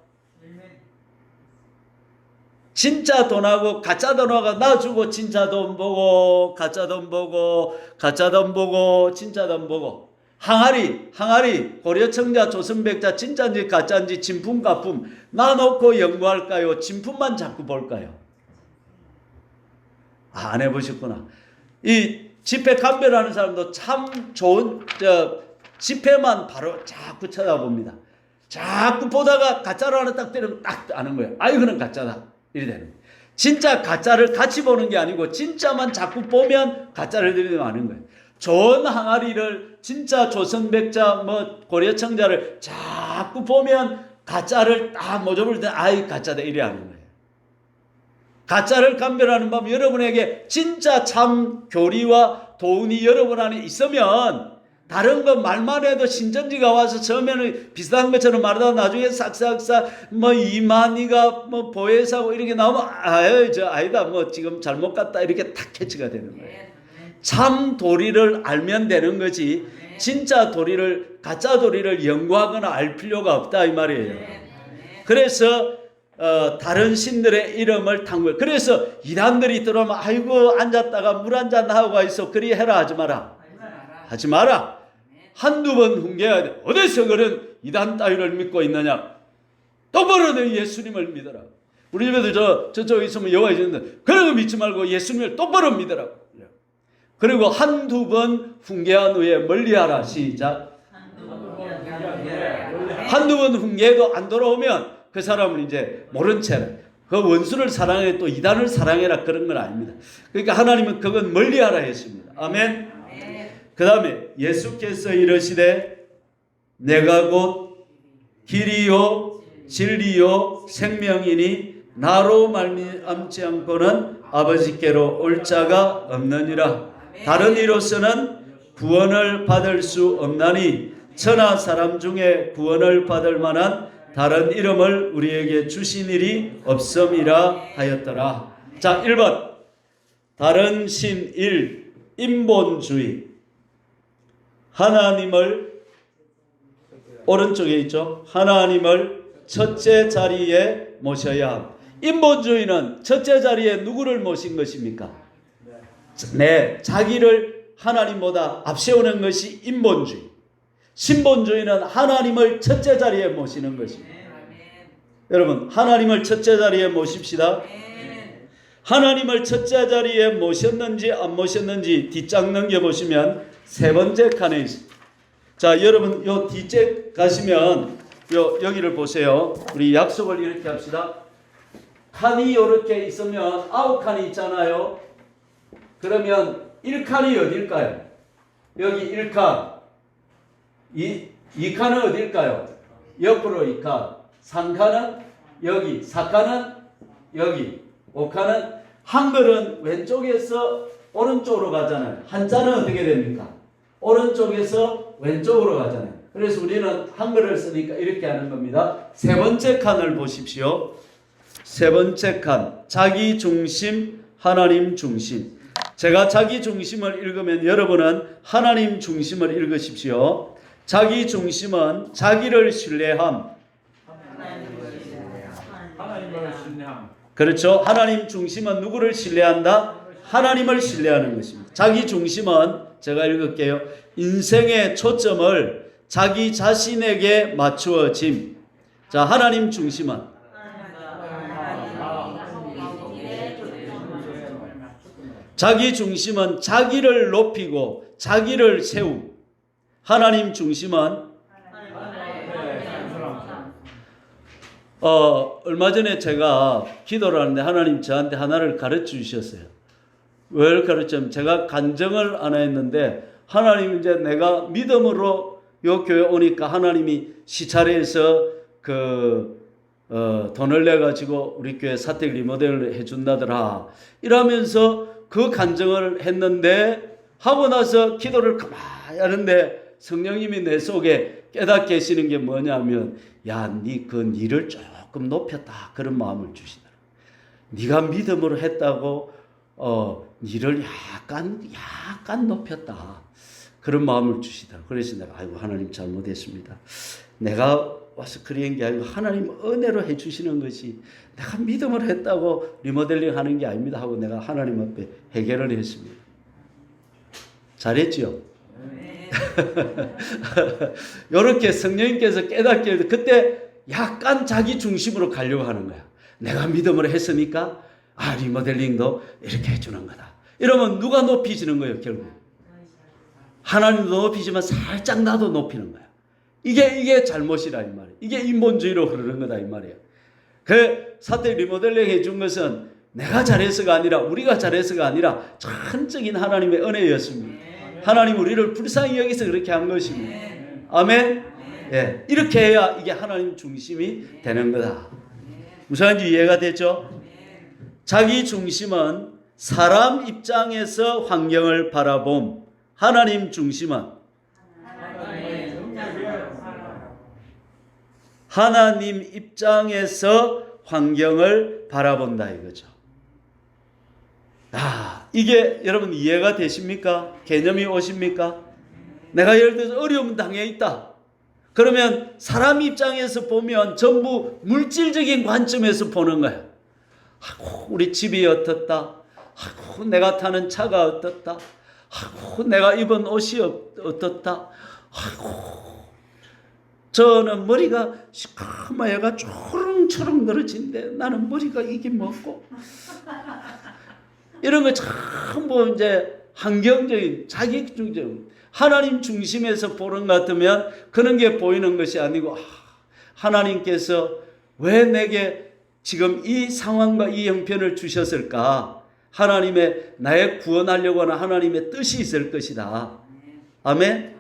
진짜 돈하고 가짜 돈하고 놔주고 진짜 돈 보고 가짜 돈 보고 가짜 돈 보고 진짜 돈 보고 항아리 고려청자 조선백자 진짜인지 가짜인지 진품 가품 놔놓고 연구할까요? 진품만 자꾸 볼까요? 안 해보셨구나. 이 지폐 감별하는 사람도 참 좋은 지폐만 바로 자꾸 쳐다봅니다. 자꾸 보다가 가짜로 하나 딱 때리면 딱 아는 거예요. 아, 이거는 가짜다. 이래 되는 거예요. 진짜 가짜를 같이 보는 게 아니고 진짜만 자꾸 보면 가짜를 들이면 아는 거예요. 좋은 항아리를 진짜 조선백자 뭐 고려청자를 자꾸 보면 가짜를 딱 모조볼 때 아이 가짜다 이래 하는 거예요. 가짜를 감별하는 법 여러분에게 진짜 참 교리와 도운이 여러분 안에 있으면 다른 거 말만 해도 신천지가 와서 처음에는 비슷한 것처럼 말하다가 나중에 싹싹싹 뭐 이만희가 뭐 보혜사고 이렇게 나오면 아유 저 아니다 뭐 지금 잘못 갔다 이렇게 탁 캐치가 되는 거예요. 참 도리를 알면 되는 거지 진짜 도리를 가짜 도리를 연구하거나 알 필요가 없다 이 말이에요. 그래서 다른 신들의 이름을 탐구. 그래서 이단들이 들어오면 아이고 앉았다가 물 한잔 하고 있어 그리 해라 하지 마라. 하지 마라. 한두 번 훈계해야 돼. 어디서 그런 이단 따위를 믿고 있느냐. 똑바로 내 예수님을 믿어라. 우리 집에도 저쪽에 있으면 여호와 있는데 그런 거 믿지 말고 예수님을 똑바로 믿으라고. 그리고 한두 번 훈계한 후에 멀리하라. 시작. 한두 번 훈계해도 안 돌아오면 그 사람은 이제 모른 채라. 그 원수를 사랑해 또 이단을 사랑해라 그런 건 아닙니다. 그러니까 하나님은 그건 멀리하라 했습니다. 아멘. 그 다음에 예수께서 이르시되 내가 곧 길이요 진리요 생명이니 나로 말미암지 않고는 아버지께로 올 자가 없느니라. 다른 이로서는 구원을 받을 수 없나니 천하 사람 중에 구원을 받을 만한 다른 이름을 우리에게 주신 일이 없음이라 하였더라. 자, 1번 다른 신 1 인본주의. 하나님을 오른쪽에 있죠. 하나님을 첫째 자리에 모셔야 함. 인본주의는 첫째 자리에 누구를 모신 것입니까? 네, 자기를 하나님보다 앞세우는 것이 인본주의. 신본주의는 하나님을 첫째 자리에 모시는 것입니다. 여러분, 하나님을 첫째 자리에 모십시다. 하나님을 첫째 자리에 모셨는지 안 모셨는지 뒷장 넘겨보시면 세 번째 칸에 있습니다. 자, 여러분 요 뒷째 가시면 여기를 보세요. 우리 약속을 이렇게 합시다. 칸이 이렇게 있으면 9칸이 있잖아요. 그러면 1칸이 어딜까요? 여기 1칸. 2칸은 어딜까요? 옆으로 2칸. 3칸은 여기. 4칸은 여기. 5칸은 한글은 왼쪽에서 오른쪽으로 가잖아요. 한자는 어떻게 됩니까? 오른쪽에서 왼쪽으로 가잖아요. 그래서 우리는 한글을 쓰니까 이렇게 하는 겁니다. 세 번째 칸을 보십시오. 세 번째 칸. 자기 중심, 하나님 중심. 제가 자기 중심을 읽으면 여러분은 하나님 중심을 읽으십시오. 자기 중심은 자기를 신뢰함. 하나님을 신뢰함. 그렇죠. 하나님 중심은 누구를 신뢰한다? 하나님을 신뢰하는 것입니다. 자기 중심은 제가 읽을게요. 인생의 초점을 자기 자신에게 맞추어짐. 자, 하나님 중심은 자기 중심은 자기를 높이고 자기를 세움. 하나님 중심은 얼마 전에 제가 기도를 하는데 하나님 저한테 하나를 가르쳐 주셨어요. 뭘 가르치면 제가 간증을 안 했는데 하나님 이제 내가 믿음으로 요 교회 오니까 하나님이 시차례에서 돈을 내 가지고 우리 교회 사택 리모델을 해준다더라 이러면서 그 간증을 했는데 하고 나서 기도를 가만히 하는데 성령님이 내 속에 깨닫게 하시는 게 뭐냐면 야, 네 그 일을 조금 높였다 그런 마음을 주시더라. 네가 믿음으로 했다고 일을 약간 높였다 그런 마음을 주시더라. 그래서 내가 아이고 하나님 잘못했습니다. 내가 와서 그런 게 아니고 하나님 은혜로 해주시는 것이 내가 믿음으로 했다고 리모델링 하는 게 아닙니다 하고 내가 하나님 앞에 해결을 했습니다. 잘했죠? 이렇게 성령님께서 깨닫게 해도 그때 약간 자기 중심으로 가려고 하는 거야. 내가 믿음으로 했으니까 리모델링도 이렇게 해주는 거다. 이러면 누가 높이지는 거예요 결국. 하나님도 높이지만 살짝 나도 높이는 거야. 이게 잘못이라 이 말이에요. 이게 인본주의로 흐르는 거다 이 말이에요. 그 사택 리모델링 해준 것은 내가 잘해서가 아니라 우리가 잘해서가 아니라 전적인 하나님의 은혜였습니다. 하나님 우리를 불쌍히 여기서 그렇게 한 것입니다. 아멘. 예, 이렇게 해야 이게 하나님 중심이 되는 거다. 무슨 말인지 이해가 되죠? 자기 중심은 사람 입장에서 환경을 바라봄. 하나님 중심은 하나님 입장에서 환경을 바라본다 이거죠. 이게 여러분 이해가 되십니까? 개념이 오십니까? 내가 예를 들어서 어려움 당해 있다. 그러면 사람 입장에서 보면 전부 물질적인 관점에서 보는 거야. 우리 집이 어떻다. 내가 타는 차가 어떻다. 내가 입은 옷이 어떻다. 저는 머리가 시커멓게 초롱초롱 늘어진데 나는 머리가 이게 뭐고 이런 거 전부 이제 환경적인 자기 중심 하나님 중심에서 보는 것 같으면 그런 게 보이는 것이 아니고 하나님께서 왜 내게 지금 이 상황과 이 형편을 주셨을까? 하나님의 나의 구원하려고 하는 하나님의 뜻이 있을 것이다. 아멘.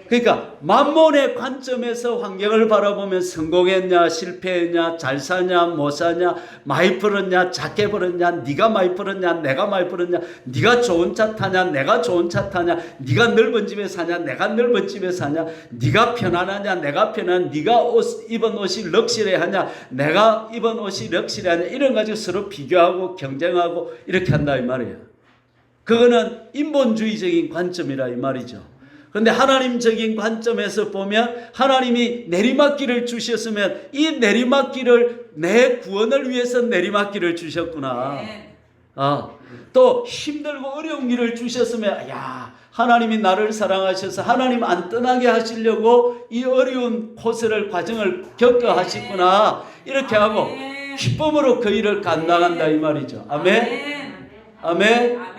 그러니까 만몬의 관점에서 환경을 바라보면 성공했냐 실패했냐 잘 사냐 못 사냐 많이 벌었냐 작게 벌었냐 네가 많이 벌었냐 내가 많이 벌었냐 네가 좋은 차 타냐 내가 좋은 차 타냐 네가 넓은 집에 사냐 내가 넓은 집에 사냐 네가 편안하냐 내가 편안 네가 입은 옷이 럭셔리하냐 내가 입은 옷이 럭셔리하냐 이런 가지고 서로 비교하고 경쟁하고 이렇게 한다 이 말이에요. 그거는 인본주의적인 관점이라 이 말이죠. 그런데 하나님적인 관점에서 보면 하나님이 내리막길을 주셨으면 이 내리막길을 내 구원을 위해서 내리막길을 주셨구나. 또 힘들고 어려운 길을 주셨으면 하나님이 나를 사랑하셔서 하나님 안 떠나게 하시려고 이 어려운 코스를 과정을 겪어 하시구나. 이렇게 하고 기쁨으로 그 일을 감당한다 이 말이죠. 아멘. 아멘.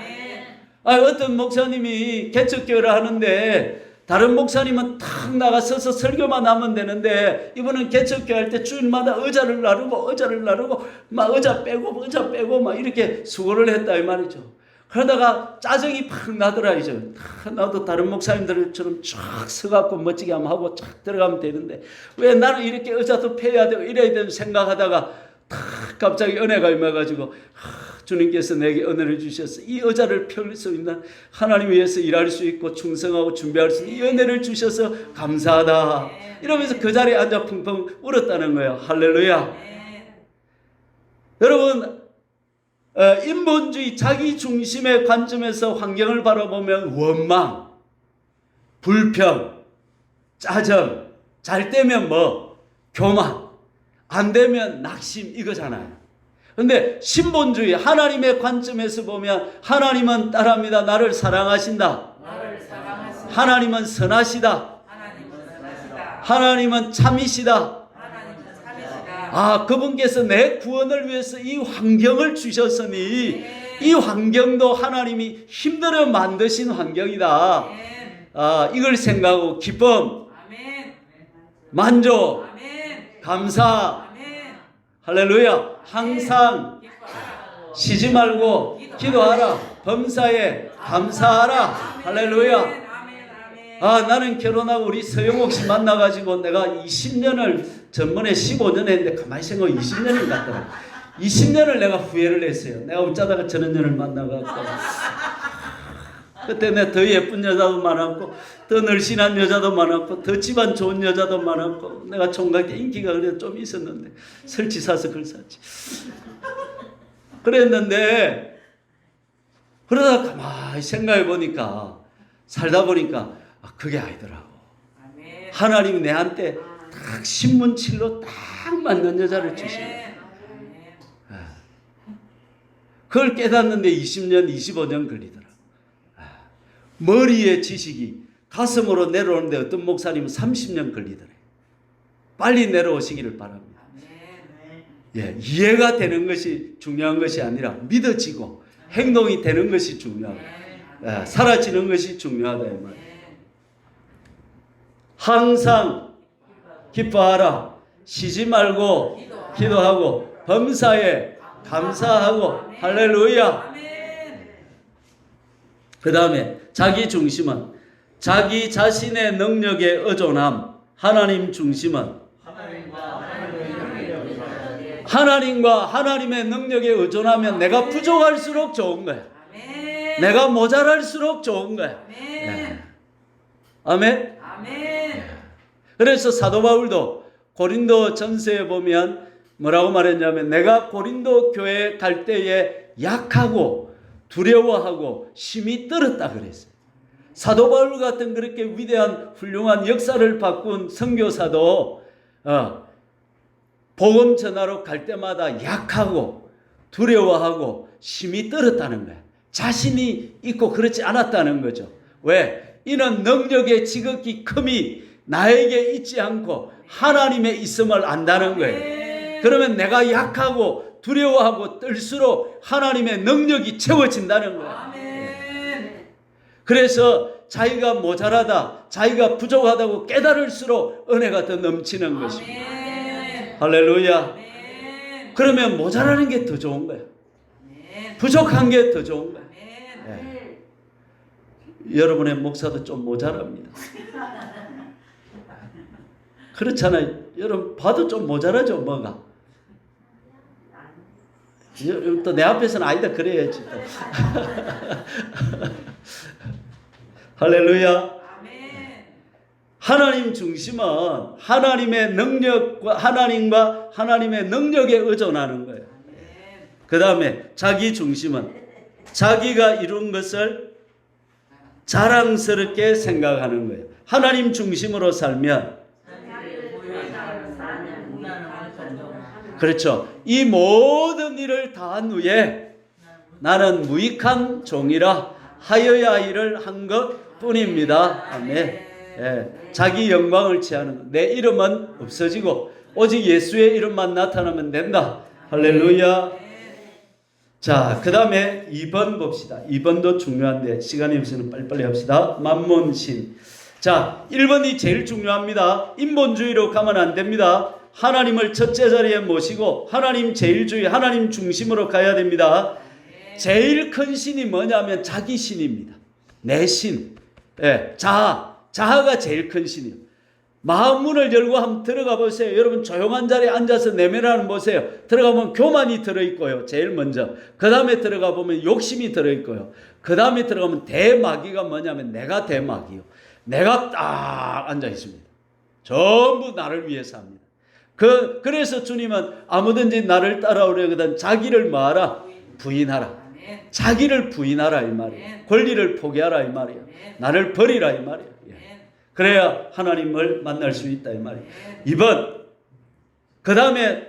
어떤 목사님이 개척교회를 하는데 다른 목사님은 탁 나가서서 설교만 하면 되는데 이분은 개척교회 할 때 주일마다 의자를 나르고 막 의자 빼고 막 이렇게 수고를 했다 이 말이죠. 그러다가 짜증이 팍 나더라 이제. 나도 다른 목사님들처럼 쫙 서갖고 멋지게 한번 하고 쫙 들어가면 되는데 왜 나는 이렇게 의자도 펴야 되고 이래야 되는 생각하다가 탁 갑자기 은혜가 임해가지고 주님께서 내게 은혜를 주셔서 이 의자를 펼 수 있는 하나님 위해서 일할 수 있고 충성하고 준비할 수 있는 이 은혜를 주셔서 감사하다. 이러면서 그 자리에 앉아 펑펑 울었다는 거예요. 할렐루야. 여러분 인본주의 자기 중심의 관점에서 환경을 바라보면 원망, 불평, 짜증, 잘 되면 교만, 안 되면 낙심 이거잖아요. 그런데 신본주의 하나님의 관점에서 보면 하나님은 따라합니다. 나를 사랑하신다. 하나님은 선하시다. 하나님은 참이시다. 그분께서 내 구원을 위해서 이 환경을 주셨으니 이 환경도 하나님이 힘들어 만드신 환경이다. 이걸 생각하고 기쁨, 만족, 감사, 할렐루야. 항상 쉬지 말고 기도하라. 범사에 감사하라. 할렐루야. 아멘, 아멘. 아, 나는 결혼하고 우리 서영옥 씨 만나가지고 내가 20년을 전번에 15년 했는데 가만히 생각해 20년이 갔더라. 20년을 내가 후회를 했어요. 내가 어쩌다가 저런 년을 만나갖고. 그때 내가 더 예쁜 여자도 많았고 더 늘씬한 여자도 많았고 더 집안 좋은 여자도 많았고 내가 총각 때 인기가 그래도 좀 있었는데 설치 사서 글 샀지. 그랬는데 그러다가 가만히 생각해 보니까 살다 보니까 그게 아니더라고. 아멘. 하나님 내한테 딱 신문칠로 딱 맞는 여자를 주시네. 아멘. 그걸 깨닫는데 20년, 25년 걸리더라. 머리의 지식이 가슴으로 내려오는데 어떤 목사님은 30년 걸리더래. 빨리 내려오시기를 바랍니다. 예, 이해가 되는 것이 중요한 것이 아니라 믿어지고 행동이 되는 것이 중요하다. 예, 사라지는 것이 중요하다 이 말이에요. 항상 기뻐하라. 쉬지 말고 기도하고 범사에 감사하고 할렐루야. 아멘. 그 다음에 자기 중심은 자기 자신의 능력에 의존함. 하나님 중심은 하나님과 하나님의 능력에 의존하면 내가 부족할수록 좋은 거야. 아멘. 내가 모자랄수록 좋은 거야. 아멘. 아멘. 아멘. 그래서 사도 바울도 고린도 전서에 보면 뭐라고 말했냐면 내가 고린도 교회에 갈 때에 약하고 두려워하고 심히 떨었다 그랬어요. 사도 바울 같은 그렇게 위대한 훌륭한 역사를 바꾼 선교사도 복음 전하러 갈 때마다 약하고 두려워하고 심히 떨었다는 거예요. 자신이 있고 그렇지 않았다는 거죠. 왜? 이는 능력의 지극히 큼이 나에게 있지 않고 하나님에 있음을 안다는 거예요. 그러면 내가 약하고 두려워하고 떨수록 하나님의 능력이 채워진다는 거예요. 아멘. 그래서 자기가 모자라다, 자기가 부족하다고 깨달을수록 은혜가 더 넘치는 것입니다. 아멘. 할렐루야. 아멘. 그러면 모자라는 게 더 좋은 거예요. 아멘. 부족한 게 더 좋은 거예요. 아멘. 여러분의 목사도 좀 모자랍니다. 그렇잖아요. 여러분 봐도 좀 모자라죠, 뭐가. 또 내 앞에서는 아니다 그래야지. 또. 할렐루야. 아멘. 하나님 중심은 하나님의 능력과 하나님과 하나님의 능력에 의존하는 거예요. 아멘. 그 다음에 자기 중심은 자기가 이룬 것을 자랑스럽게 생각하는 거예요. 하나님 중심으로 살면 그렇죠. 이 모든 일을 다한 후에 나는 무익한 종이라 하여야 일을 한 것뿐입니다. 아멘. 예, 자기 영광을 취하는 내 이름은 없어지고 오직 예수의 이름만 나타나면 된다. 할렐루야. 자, 그 다음에 2번 봅시다. 2번도 중요한데 시간이 없으면 빨리빨리 합시다. 만몬신. 자, 1번이 제일 중요합니다. 인본주의로 가면 안 됩니다. 하나님을 첫째 자리에 모시고 하나님 제일주의, 하나님 중심으로 가야 됩니다. 제일 큰 신이 뭐냐면 자기 신입니다. 내 신. 예, 자아가 제일 큰 신이에요. 마음 문을 열고 한번 들어가 보세요. 여러분 조용한 자리에 앉아서 내면을 보세요. 들어가면 교만이 들어있고요. 제일 먼저. 그 다음에 들어가 보면 욕심이 들어있고요. 그 다음에 들어가면 대마귀가 뭐냐면 내가 대마귀요. 내가 딱 앉아 있습니다. 전부 나를 위해서 합니다. 그래서 주님은 아무든지 나를 따라오려거든 자기를 뭐하라? 부인하라. 자기를 부인하라 이 말이에요. 권리를 포기하라 이 말이에요. 나를 버리라 이 말이에요. 그래야 하나님을 만날 수 있다 이 말이에요. 2번. 그 다음에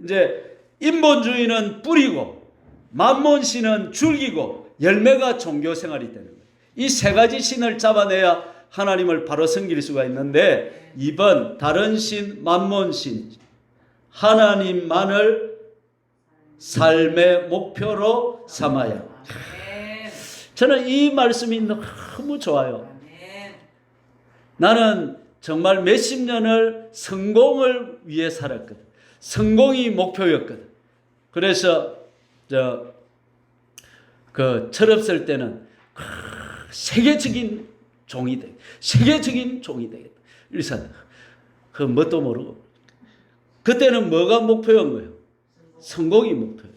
이제 인본주의는 뿌리고 만몬신은 줄기고 열매가 종교생활이 되는 거예요. 이 세 가지 신을 잡아내야 하나님을 바로 섬길 수가 있는데 2번 다른 신 만몬신 하나님만을 삶의 목표로 삼아야. 저는 이 말씀이 너무 좋아요. 나는 정말 몇십 년을 성공을 위해 살았거든. 성공이 목표였거든. 그래서 그 철없을 때는 세계적인 종이 되, 세계적인 종이 되겠다. 일산 그 뭣도 모르고 그때는 뭐가 목표인 거예요? 성공이 목표예요.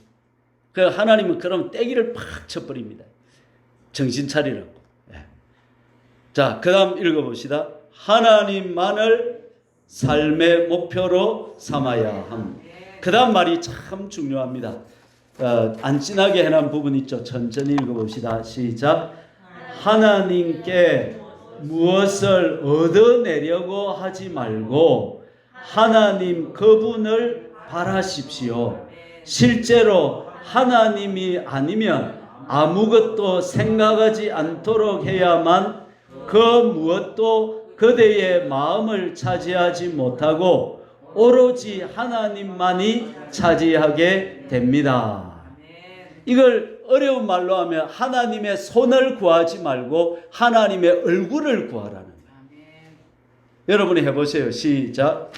그 하나님은 그럼 떼기를 팍 쳐버립니다. 정신 차리라고. 예. 자, 그다음 읽어봅시다. 하나님만을 삶의 목표로 삼아야 함. 그다음 말이 참 중요합니다. 안 지나게 해놓은 부분 있죠. 천천히 읽어봅시다. 시작. 하나님께 무엇을 얻어내려고 하지 말고 하나님 그분을 바라십시오. 실제로 하나님이 아니면 아무것도 생각하지 않도록 해야만 그 무엇도 그대의 마음을 차지하지 못하고 오로지 하나님만이 차지하게 됩니다. 이걸 어려운 말로 하면 하나님의 손을 구하지 말고 하나님의 얼굴을 구하라는 거예요. 여러분이 해보세요. 시작.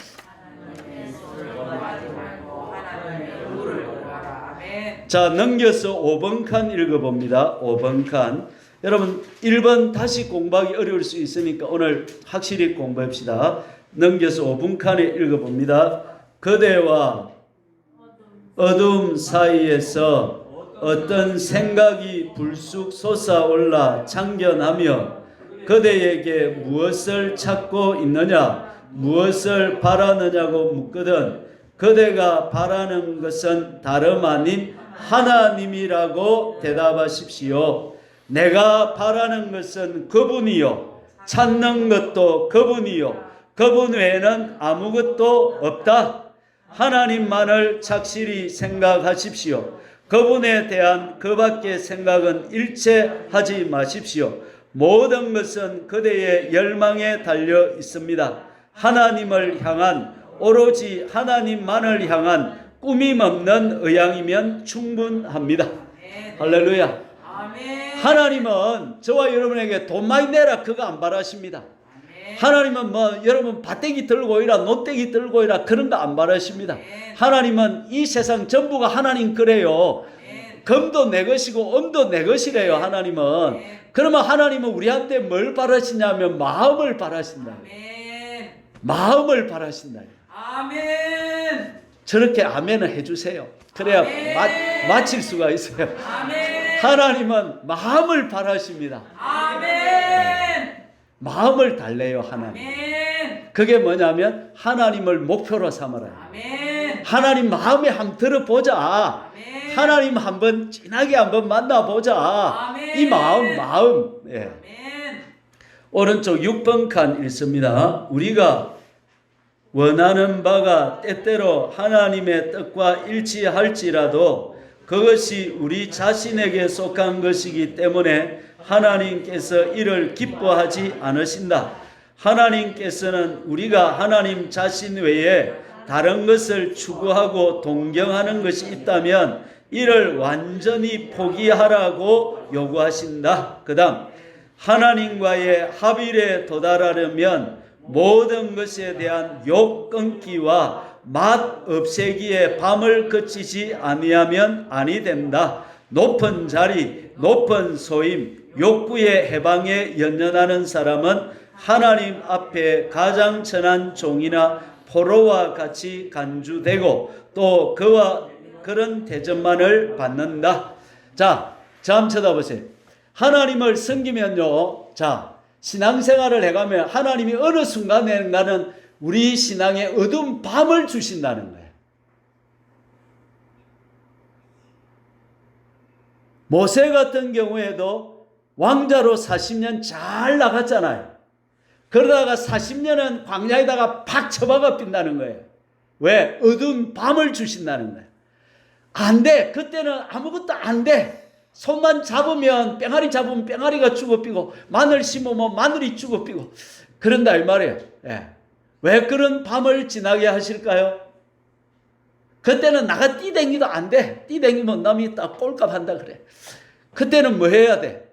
자, 넘겨서 5번 칸 읽어봅니다. 5번 칸. 여러분 1번 다시 공부하기 어려울 수 있으니까 오늘 확실히 공부합시다. 넘겨서 5번 칸에 읽어봅니다. 그대와 어둠 사이에서 어떤 생각이 불쑥 솟아올라 참견하며 그대에게 무엇을 찾고 있느냐, 무엇을 바라느냐고 묻거든 그대가 바라는 것은 다름 아닌 하나님이라고 대답하십시오. 내가 바라는 것은 그분이요, 찾는 것도 그분이요, 그분 외에는 아무것도 없다. 하나님만을 착실히 생각하십시오. 그분에 대한 그 밖의 생각은 일체 하지 마십시오. 모든 것은 그대의 열망에 달려 있습니다. 하나님을 향한, 오로지 하나님만을 향한 꾸밈 없는 의향이면 충분합니다. 할렐루야. 하나님은 저와 여러분에게 돈 많이 내라 그거 안 바라십니다. 하나님은 뭐 여러분 밭대기 들고 이라 노떼기 들고 이라 그런 거 안 바라십니다. 하나님은 이 세상 전부가 하나님 거래요. 금도 내 것이고 음도 내 것이래요. 하나님은. 그러면 하나님은 우리한테 뭘 바라시냐면 마음을 바라신다. 마음을 바라신다. 아멘. 저렇게 아멘을 해주세요. 그래야 마칠 수가 있어요. 아멘. 하나님은 마음을 바라십니다. 아멘. 마음을 달래요. 하나님. 아멘. 그게 뭐냐면 하나님을 목표로 삼아라. 아멘. 하나님 마음에 한번 들어보자. 아멘. 하나님 한번 진하게 한번 만나보자. 아멘. 이 마음. 예. 아멘. 오른쪽 6번 칸 읽습니다. 우리가 원하는 바가 때때로 하나님의 뜻과 일치할지라도 그것이 우리 자신에게 속한 것이기 때문에 하나님께서 이를 기뻐하지 않으신다. 하나님께서는 우리가 하나님 자신 외에 다른 것을 추구하고 동경하는 것이 있다면 이를 완전히 포기하라고 요구하신다. 그 다음 하나님과의 합일에 도달하려면 모든 것에 대한 욕 끊기와 맛 없애기에 밤을 그치지 아니하면 아니 된다. 높은 자리, 높은 소임, 욕구의 해방에 연연하는 사람은 하나님 앞에 가장 천한 종이나 포로와 같이 간주되고 또 그와 그런 대접만을 받는다. 자, 한번 쳐다보세요. 하나님을 섬기면요, 자, 신앙생활을 해가면 하나님이 어느 순간에는 우리 신앙에 어두운 밤을 주신다는 거예요. 모세 같은 경우에도 왕자로 40년 잘 나갔잖아요. 그러다가 40년은 광야에다가 팍 처박아 빈다는 거예요. 왜? 어두운 밤을 주신다는 거예요. 안 돼. 그때는 아무것도 안 돼. 손만 잡으면 뺑아리 잡으면 뺑아리가 죽어삐고 마늘 심으면 마늘이 죽어삐고 그런다 이 말이에요. 예. 왜 그런 밤을 지나게 하실까요? 그때는 나가 뛰댕기도 안 돼. 뛰댕기면 남이 딱 꼴값 한다 그래. 그때는 뭐 해야 돼?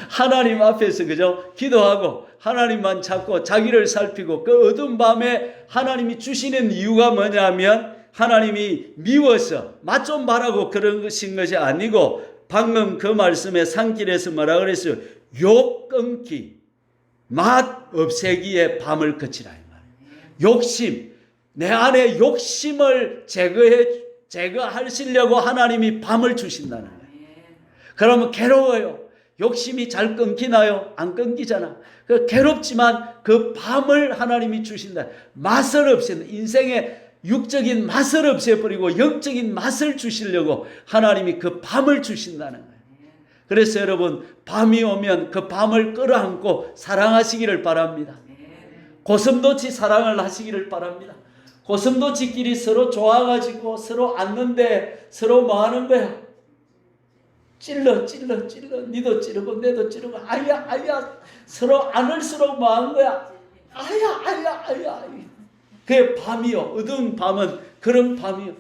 하나님 앞에서 그죠? 기도하고 하나님만 찾고 자기를 살피고 그 어두운 밤에 하나님이 주시는 이유가 뭐냐면 하나님이 미워서 맛 좀 봐라고 그런 것인 것이 아니고 방금 그 말씀에 산길에서 뭐라 그랬어요? 욕 끊기, 맛 없애기에 밤을 그치라 이 말이에요. 욕심, 내 안에 욕심을 제거하시려고 하나님이 밤을 주신다는 거예요. 그러면 괴로워요. 욕심이 잘 끊기나요? 안 끊기잖아. 괴롭지만 그 밤을 하나님이 주신다. 맛을 없애는 인생의 육적인 맛을 없애버리고 영적인 맛을 주시려고 하나님이 그 밤을 주신다는 거예요. 그래서 여러분 밤이 오면 그 밤을 끌어안고 사랑하시기를 바랍니다. 고슴도치 사랑을 하시기를 바랍니다. 고슴도치끼리 서로 좋아가지고 서로 앉는데 서로 뭐 하는 거야? 찔러 니도 찌르고 내도 찌르고 아야 서로 안을수록 뭐 하는 거야? 아야 그게 밤이요. 어두운 밤은 그런 밤이요.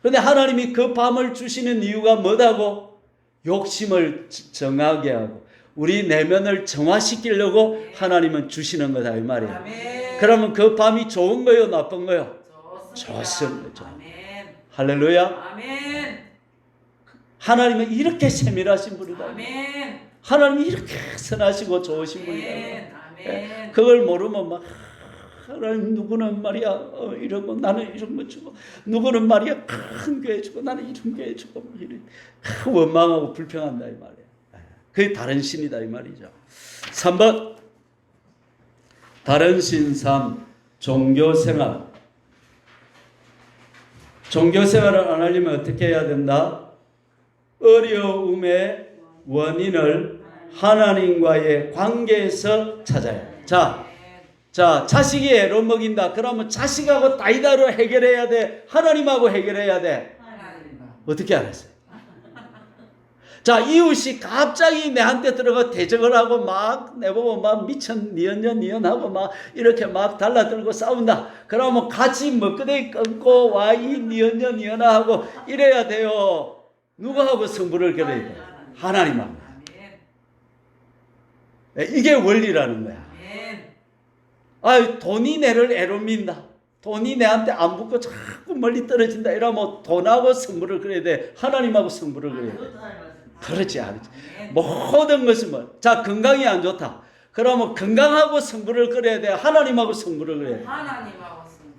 그런데 하나님이 그 밤을 주시는 이유가 뭐다고? 욕심을 정하게 하고 우리 내면을 정화시키려고 하나님은 주시는 거다 이 말이에요. 아멘. 그러면 그 밤이 좋은 거요 나쁜 거요? 좋습니다. 할렐루야. 아멘. 하나님은 이렇게 세밀하신 분이다. 아멘. 하나님이 이렇게 선하시고 좋으신 분이다. 아멘. 그걸 모르면 막 하나님 누구는 말이야 이러고 나는 이런 거 주고 누구는 말이야 큰 교회 주고 나는 이런 교회 주고 이래 원망하고 불평한다 이 말이야. 그게 다른 신이다 이 말이죠. 3번 다른 신 3 종교생활. 종교생활을 안 하려면 어떻게 해야 된다? 어려움의 원인을 하나님과의 관계에서 찾아야 돼. 자, 자식이 애로 먹인다. 그러면 자식하고 다이다로 해결해야 돼? 하나님하고 해결해야 돼? 어떻게 알았어요? 자, 이웃이 갑자기 내한테 들어가 대적을 하고 막 내보고 막 미천 니언하고 막 이렇게 막 달라들고 싸운다. 그러면 같이 먹거리 끊고 와 이 니언하 하고 이래야 돼요. 누구하고 승부를 겨뤄야 돼? 하나님하고. 이게 원리라는 거야. 돈이 내를 애롭힌다. 돈이 내한테 안 붙고 자꾸 멀리 떨어진다. 이러면 돈하고 승부를 그려야 돼? 하나님하고 승부를 그려야 돼? 그렇지 않지. 모든 것은 뭐. 자, 건강이 안 좋다. 그러면 건강하고 승부를 그려야 돼? 하나님하고 승부를 그려야 돼? 하나님하고 승부.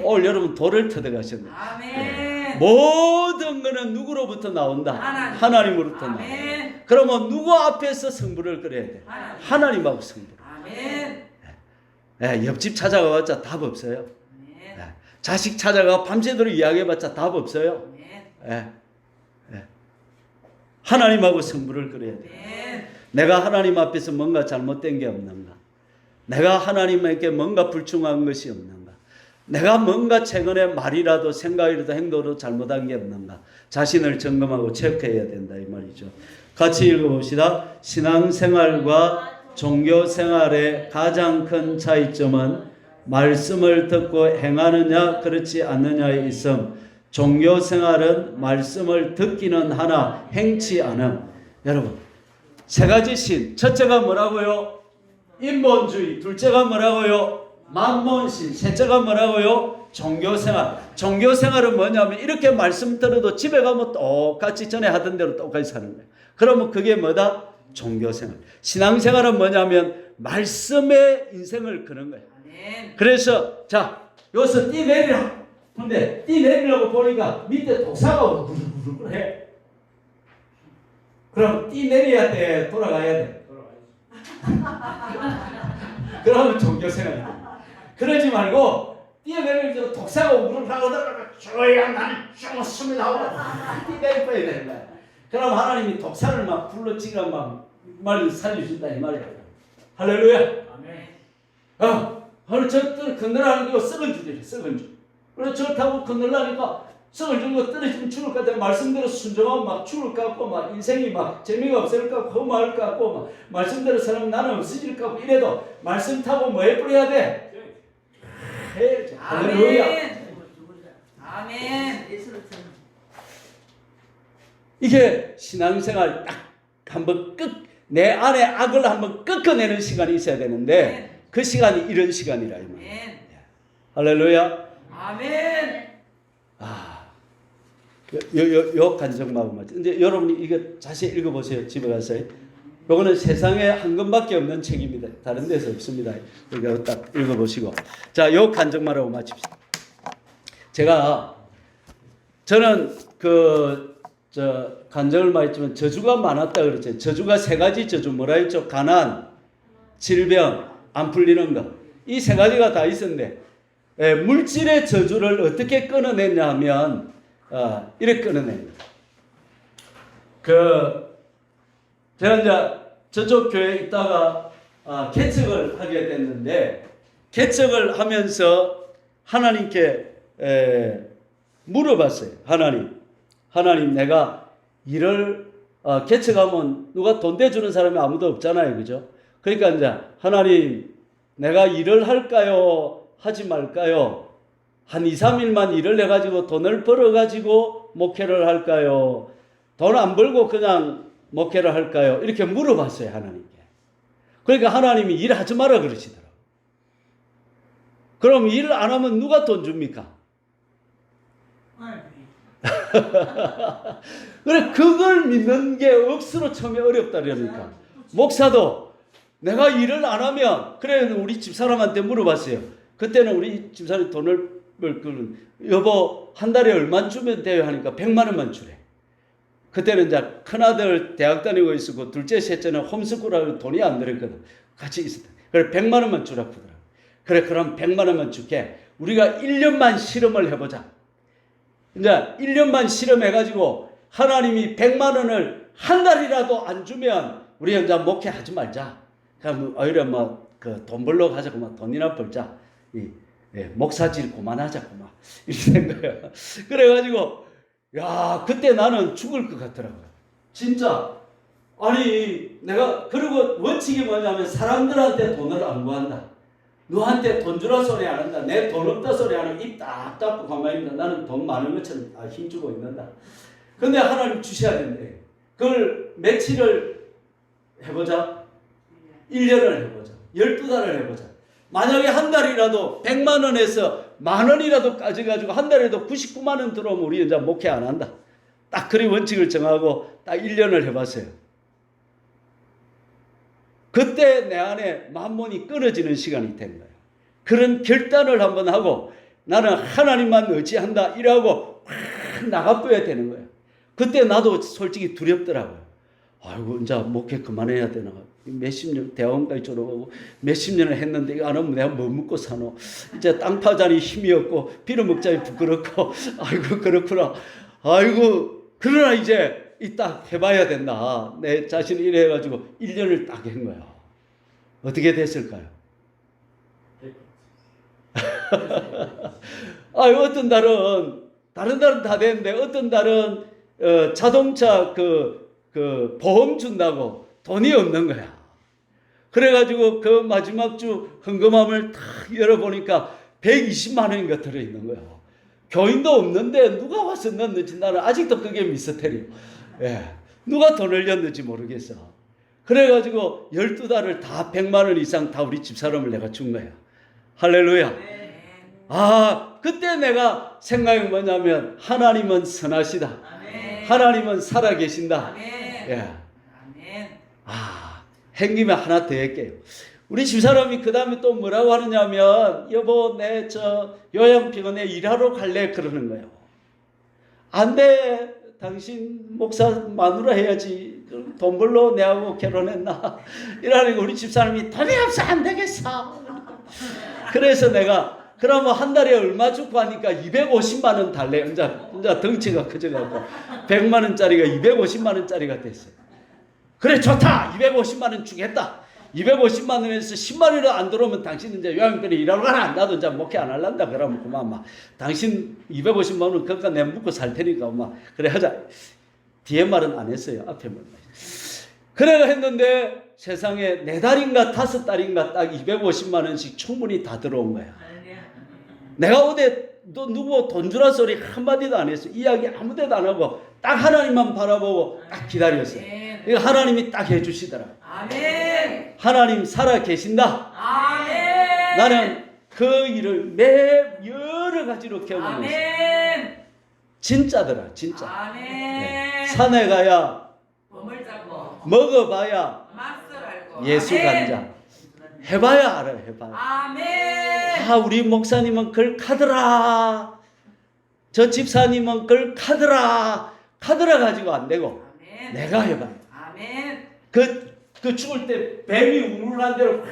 오늘 여러분 돌을 터득하셨네. 아멘. 모든 것은 누구로부터 나온다? 하나님으로부터 나온다. 그러면 누구 앞에서 승부를 그려야 돼? 하나님하고 승부. 아멘. 옆집 찾아가봤자 답 없어요. 자식 찾아가 밤새도록 이야기해봤자 답 없어요. 하나님하고 승부를 그려야 돼. 내가 하나님 앞에서 뭔가 잘못된 게 없는가? 내가 하나님에게 뭔가 불충한 것이 없는가? 내가 뭔가 최근에 말이라도 생각이라도 행동으로 잘못한 게 없는가? 자신을 점검하고 체크해야 된다 이 말이죠. 같이 읽어봅시다. 신앙생활과 종교생활의 가장 큰 차이점은 말씀을 듣고 행하느냐 그렇지 않느냐에 있음. 종교생활은 말씀을 듣기는 하나 행치 않음. 여러분 세 가지 신. 첫째가 뭐라고요? 인본주의. 둘째가 뭐라고요? 만몬신. 셋째가 뭐라고요? 종교생활. 종교생활은 뭐냐면 이렇게 말씀 들어도 집에 가면 똑같이 전에 하던 대로 똑같이 사는 거예요. 그러면 그게 뭐다? 종교생활. 신앙생활은 뭐냐면 말씀의 인생을 그는 거예요. 그래서 자 여기서 띠 내리라. 근데 띠 내리려고 보니까 밑에 독사가 우르르르 해. 그럼 띠 내려야 돼? 돌아가야 돼? 그러면 종교생활이 돼. 그러지 말고 띠 내릴 때 독사가 우르르 하다가 조야 나는 죽었습니다 하고 띠 내릴 거야 되는 거야. 그럼 하나님이 독사를 막 불러치가 막 말 살려준다 이 말이야. 할렐루야. 아멘. 저들 건너라는 거 썩은 줄이래. 썩은 줄. 그래서 저 타고 건너라니까 썩을 줄고 떨어지면 죽을 것 같아. 말씀대로 순종하면 막 죽을 것 같고 막 인생이 막 재미가 없을 것 같고 허무할 것 같고 막 말씀대로 살면 나는 없어질 것 같고 이래도 말씀 타고 뭐 해버려야 돼? 해야지. 할렐루야. 아멘. 이게 신앙생활 딱 한번 내 안에 악을 한번 꺾어내는 시간이 있어야 되는데 그 시간이 이런 시간이라 이 말이에요. 아멘. 할렐루야. 아멘. 요 간증 마음만. 이제 여러분이 이거 자세히 읽어보세요. 집에 가서. 요거는 세상에 한 권밖에 없는 책입니다. 다른 데서 없습니다. 이거 딱 읽어보시고. 자, 요 간증만하고 마칩시다. 저는 간증을 많이 했지만 저주가 많았다 그랬죠. 저주가 세 가지 저주 뭐라 했죠? 가난, 질병, 안 풀리는 것. 이 세 가지가 다 있었는데 물질의 저주를 어떻게 끊어냈냐 하면 이렇게 끊어냅니다. 제가 이제 저쪽 교회에 있다가 개척을 하게 됐는데 개척을 하면서 하나님께 물어봤어요. 하나님 내가 일을 개척하면 누가 돈 대주는 사람이 아무도 없잖아요. 그죠? 그러니까 이제 하나님 내가 일을 할까요? 하지 말까요? 한 2, 3일만 일을 해가지고 돈을 벌어가지고 목회를 할까요? 돈 안 벌고 그냥 목회를 할까요? 이렇게 물어봤어요. 하나님께. 그러니까 하나님이 일하지 마라 그러시더라고요. 그럼 일을 안 하면 누가 돈 줍니까? 그래 그걸 믿는 게 억수로 처음에 어렵다 그러니까 목사도 내가 일을 안 하면 그래 우리 집사람한테 물어봤어요. 그때는 우리 집사람이 돈을 여보 한 달에 얼마 주면 돼요 하니까 100만 원만 주래. 그때는 이제 큰아들 대학 다니고 있었고 둘째 셋째는 홈스쿨하고 돈이 안 들었거든. 같이 있었다. 그래 100만 원만 주라 그러더라고. 그래 그럼 100만 원만 줄게. 우리가 1년만 실험을 해보자. 이제 1년만 실험해가지고 하나님이 100만 원을 한 달이라도 안 주면 우리 이제 목회하지 말자. 그럼 오히려 돈 벌러 가자고 돈이나 벌자. 목사질 그만하자고 이렇게 된 거야. 그래가지고 야 그때 나는 죽을 것 같더라고요. 진짜 아니 내가 그리고 원칙이 뭐냐면 사람들한테 돈을 안 구한다. 너한테 돈 주라 소리 안 한다. 내 돈 없다 소리 안 하면 입 딱 닫고 가만히 있다. 나는 돈 많은 것처럼 힘주고 있는다. 근데 하나님 주셔야 된대. 그걸 며칠을 해보자. 1년을 해보자. 12달을 해보자. 만약에 한 달이라도 100만 원에서 만 원이라도 가져가지고 한 달에도 99만 원 들어오면 우리 이제 목회 안 한다. 딱 그리 원칙을 정하고 딱 1년을 해봤어요. 그때 내 안에 만몬이 끊어지는 시간이 된 거예요. 그런 결단을 한번 하고 나는 하나님만 의지한다 이러고 확 나가버려야 되는 거예요. 그때 나도 솔직히 두렵더라고요. 아이고 이제 목회 그만해야 되나. 몇십 년 대학원까지 졸업하고 몇십 년을 했는데 이거 안 하면 내가 뭐 먹고 사노. 이제 땅 파자니 힘이 없고 빌어먹자니 부끄럽고 아이고 그렇구나. 아이고 그러나 이제 딱 해봐야 된다. 내 자신이 이래 해가지고 1년을 딱 한 거야. 어떻게 됐을까요? 어떤 달은 다른 달은 다 됐는데 어떤 달은 자동차 그 보험 준다고 돈이 없는 거야. 그래가지고 그 마지막 주 헌금함을 탁 열어보니까 120만 원인가 들어있는 거예요. 교인도 없는데 누가 와서 넣는지 나는 아직도 그게 미스테리요. 누가 돈을 줬는지 모르겠어. 그래가지고 12달을 다 100만 원 이상 다 우리 집사람을 내가 준 거야. 할렐루야. 그때 내가 생각이 뭐냐면 하나님은 선하시다. 하나님은 살아계신다. 행님에 하나 더 할게요. 우리 집사람이 그 다음에 또 뭐라고 하느냐면 여보 내 요양병원에 일하러 갈래 그러는 거예요. 안 돼. 당신 목사 마누라 해야지. 돈 벌러 내하고 결혼했나. 이러니까 우리 집사람이 돈이 없어 안 되겠어. 그래서 내가 그러면 한 달에 얼마 주고 하니까 250만 원 달래. 이제 덩치가 커져가지고 100만 원짜리가 250만 원짜리가 됐어요. 그래 좋다. 250만 원 주겠다. 250만 원에서 10만 원이 안 들어오면 당신 이제 요양병원에 일하러 가라. 나도 이제 목회 안 할란다. 그러면 그만 당신 250만 원 그러니까 내가 묵고 살 테니까 그래 하자. 뒤에 말은 안 했어요. 앞에 말만. 그래가 했는데 세상에 4달인가 5달인가 딱 250만 원씩 충분히 다 들어온 거야. 내가 어디 너 누구 돈 주라 소리 한마디도 안 했어. 이야기 아무데도 안 하고 딱 하나님만 바라보고 딱 기다렸어요. 아멘. 이거 하나님이 딱 해주시더라. 아멘. 하나님 살아 계신다. 아멘. 나는 그 일을 여러 가지로 경험했어요. 아멘. 진짜더라, 진짜. 아멘. 산에 가야 몸을 잡고 먹어봐야 맛을 알고 예수 아멘. 간자. 해봐야 알아요, 해봐야. 아멘. 아, 우리 목사님은 그걸 카더라. 저 집사님은 그걸 카더라. 카더라 가지고 안 되고 아멘. 내가 해봐요. 아멘. 그 죽을 때 뱀이 우물한 대로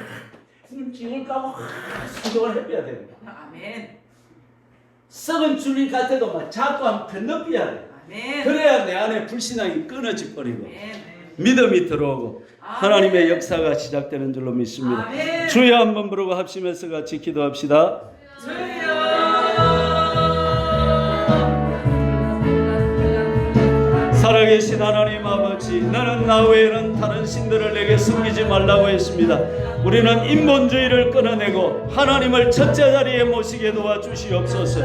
찍을 까고 소독을 해봐야 돼요. 아멘. 썩은 줄리 같아도 막 자꾸 한번 건너뛰어야 돼. 아멘. 그래야 내 안에 불신앙이 끊어질 버리고 아멘. 믿음이 들어오고 아멘. 하나님의 역사가 시작되는 줄로 믿습니다. 아멘. 주여 한번 부르고 합심해서 같이 기도합시다. 살아계신 하나님 아버지, 나는 나 외에는 다른 신들을 내게 숨기지 말라고 했습니다. 우리는 인본주의를 끊어내고 하나님을 첫째 자리에 모시게 도와주시옵소서.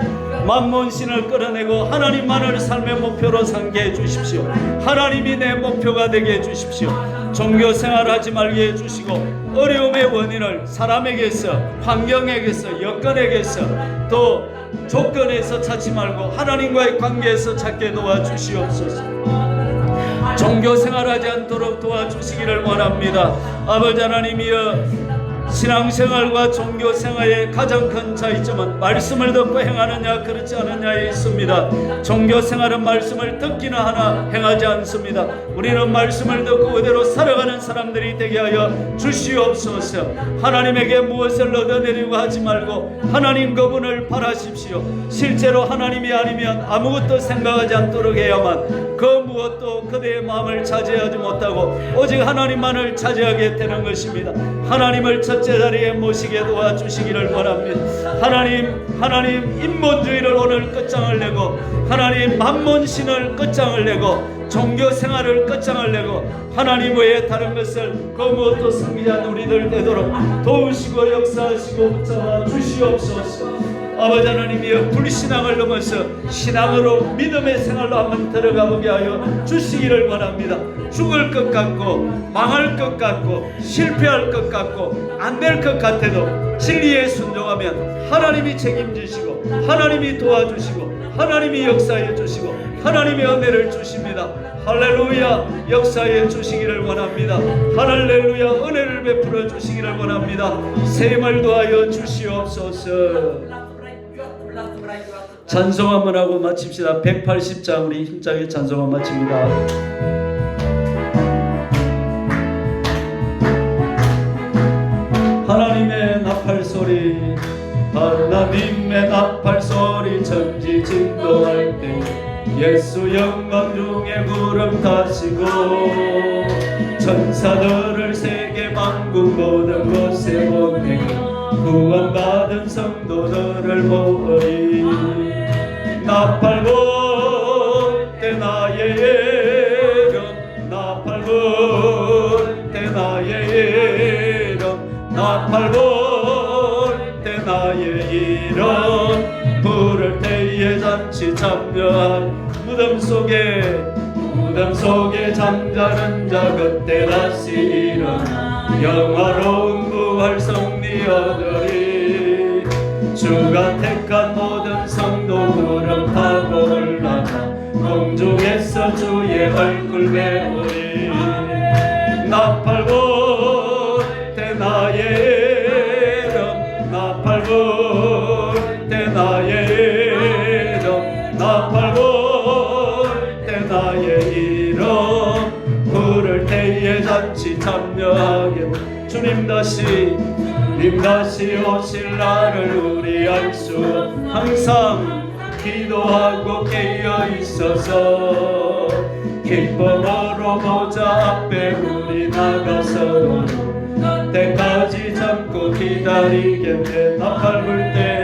만몬신을 끊어내고 하나님만을 삶의 목표로 삼게 해주십시오. 하나님이 내 목표가 되게 해주십시오. 종교생활하지 말게 해주시고 어려움의 원인을 사람에게서, 환경에게서, 여건에게서, 또 조건에서 찾지 말고 하나님과의 관계에서 찾게 도와주시옵소서. 종교생활하지 않도록 도와주시기를 원합니다. 아버지 하나님이여, 신앙생활과 종교생활의 가장 큰 차이점은 말씀을 듣고 행하느냐 그렇지 않느냐에 있습니다. 종교생활은 말씀을 듣기는 하나 행하지 않습니다. 우리는 말씀을 듣고 그대로 살아가는 사람들이 되게 하여 주시옵소서. 하나님에게 무엇을 얻어내려고 하지 말고 하나님 그분을 바라십시오. 실제로 하나님이 아니면 아무것도 생각하지 않도록 해야만 그 무엇도 그대의 마음을 차지하지 못하고 오직 하나님만을 차지하게 되는 것입니다. 하나님을 첫째 자리에 모시게 도와주시기를 원합니다. 하나님 인본주의를 오늘 끝장을 내고 하나님 만몬신을 끝장을 내고 종교생활을 끝장을 내고 하나님 외에 다른 것을 그 무엇도 섬기지 않는 우리들 되도록 도우시고 역사하시고 붙잡아 주시옵소서. 아버지 하나님이여, 불신앙을 넘어서 신앙으로 믿음의 생활로 한번 들어가 보게 하여 주시기를 원합니다. 죽을 것 같고 망할 것 같고 실패할 것 같고 안 될 것 같아도 진리에 순종하면 하나님이 책임지시고 하나님이 도와주시고 하나님이 역사해 주시고 하나님의 은혜를 주십니다. 할렐루야, 역사해 주시기를 원합니다. 할렐루야, 은혜를 베풀어 주시기를 원합니다. 세임을 도하여 주시옵소서. 찬송 한번 하고 마칩시다. 180장 우리 힘차게 찬송을 마칩니다. 하나님의 나팔소리, 하나님의 나팔소리, 천지 진동할 때 예수 영광 중에 구름 타시고 천사들을 세계 만국 모든 곳에 보내고 구원받은 성도들을 모으리. 나팔 불 때 나의 예령, 나팔 불 때 나의 예령, 나팔 불 때 나의 이름, 부를 때에 잔치 참여한 무덤 속에 잠자는 자 그때 다시 일어나 영화로운 부활 성리어들이 주가 택한 모든 성도 구름 타고 올라가 공중에서 주의 얼굴 배우리. 나팔 불 때 나의 이름, 나팔 불 때 나의 이름, 나팔 불 때 나의 이름, 부를 때에 잔치 참여하게 주님 다시 오실 날을 우리 알 수 항상 기도하고 깨어 있어서 기쁨으로 보좌 앞에 우리 나가서 때까지 참고 기다리겠네. 나팔 불 때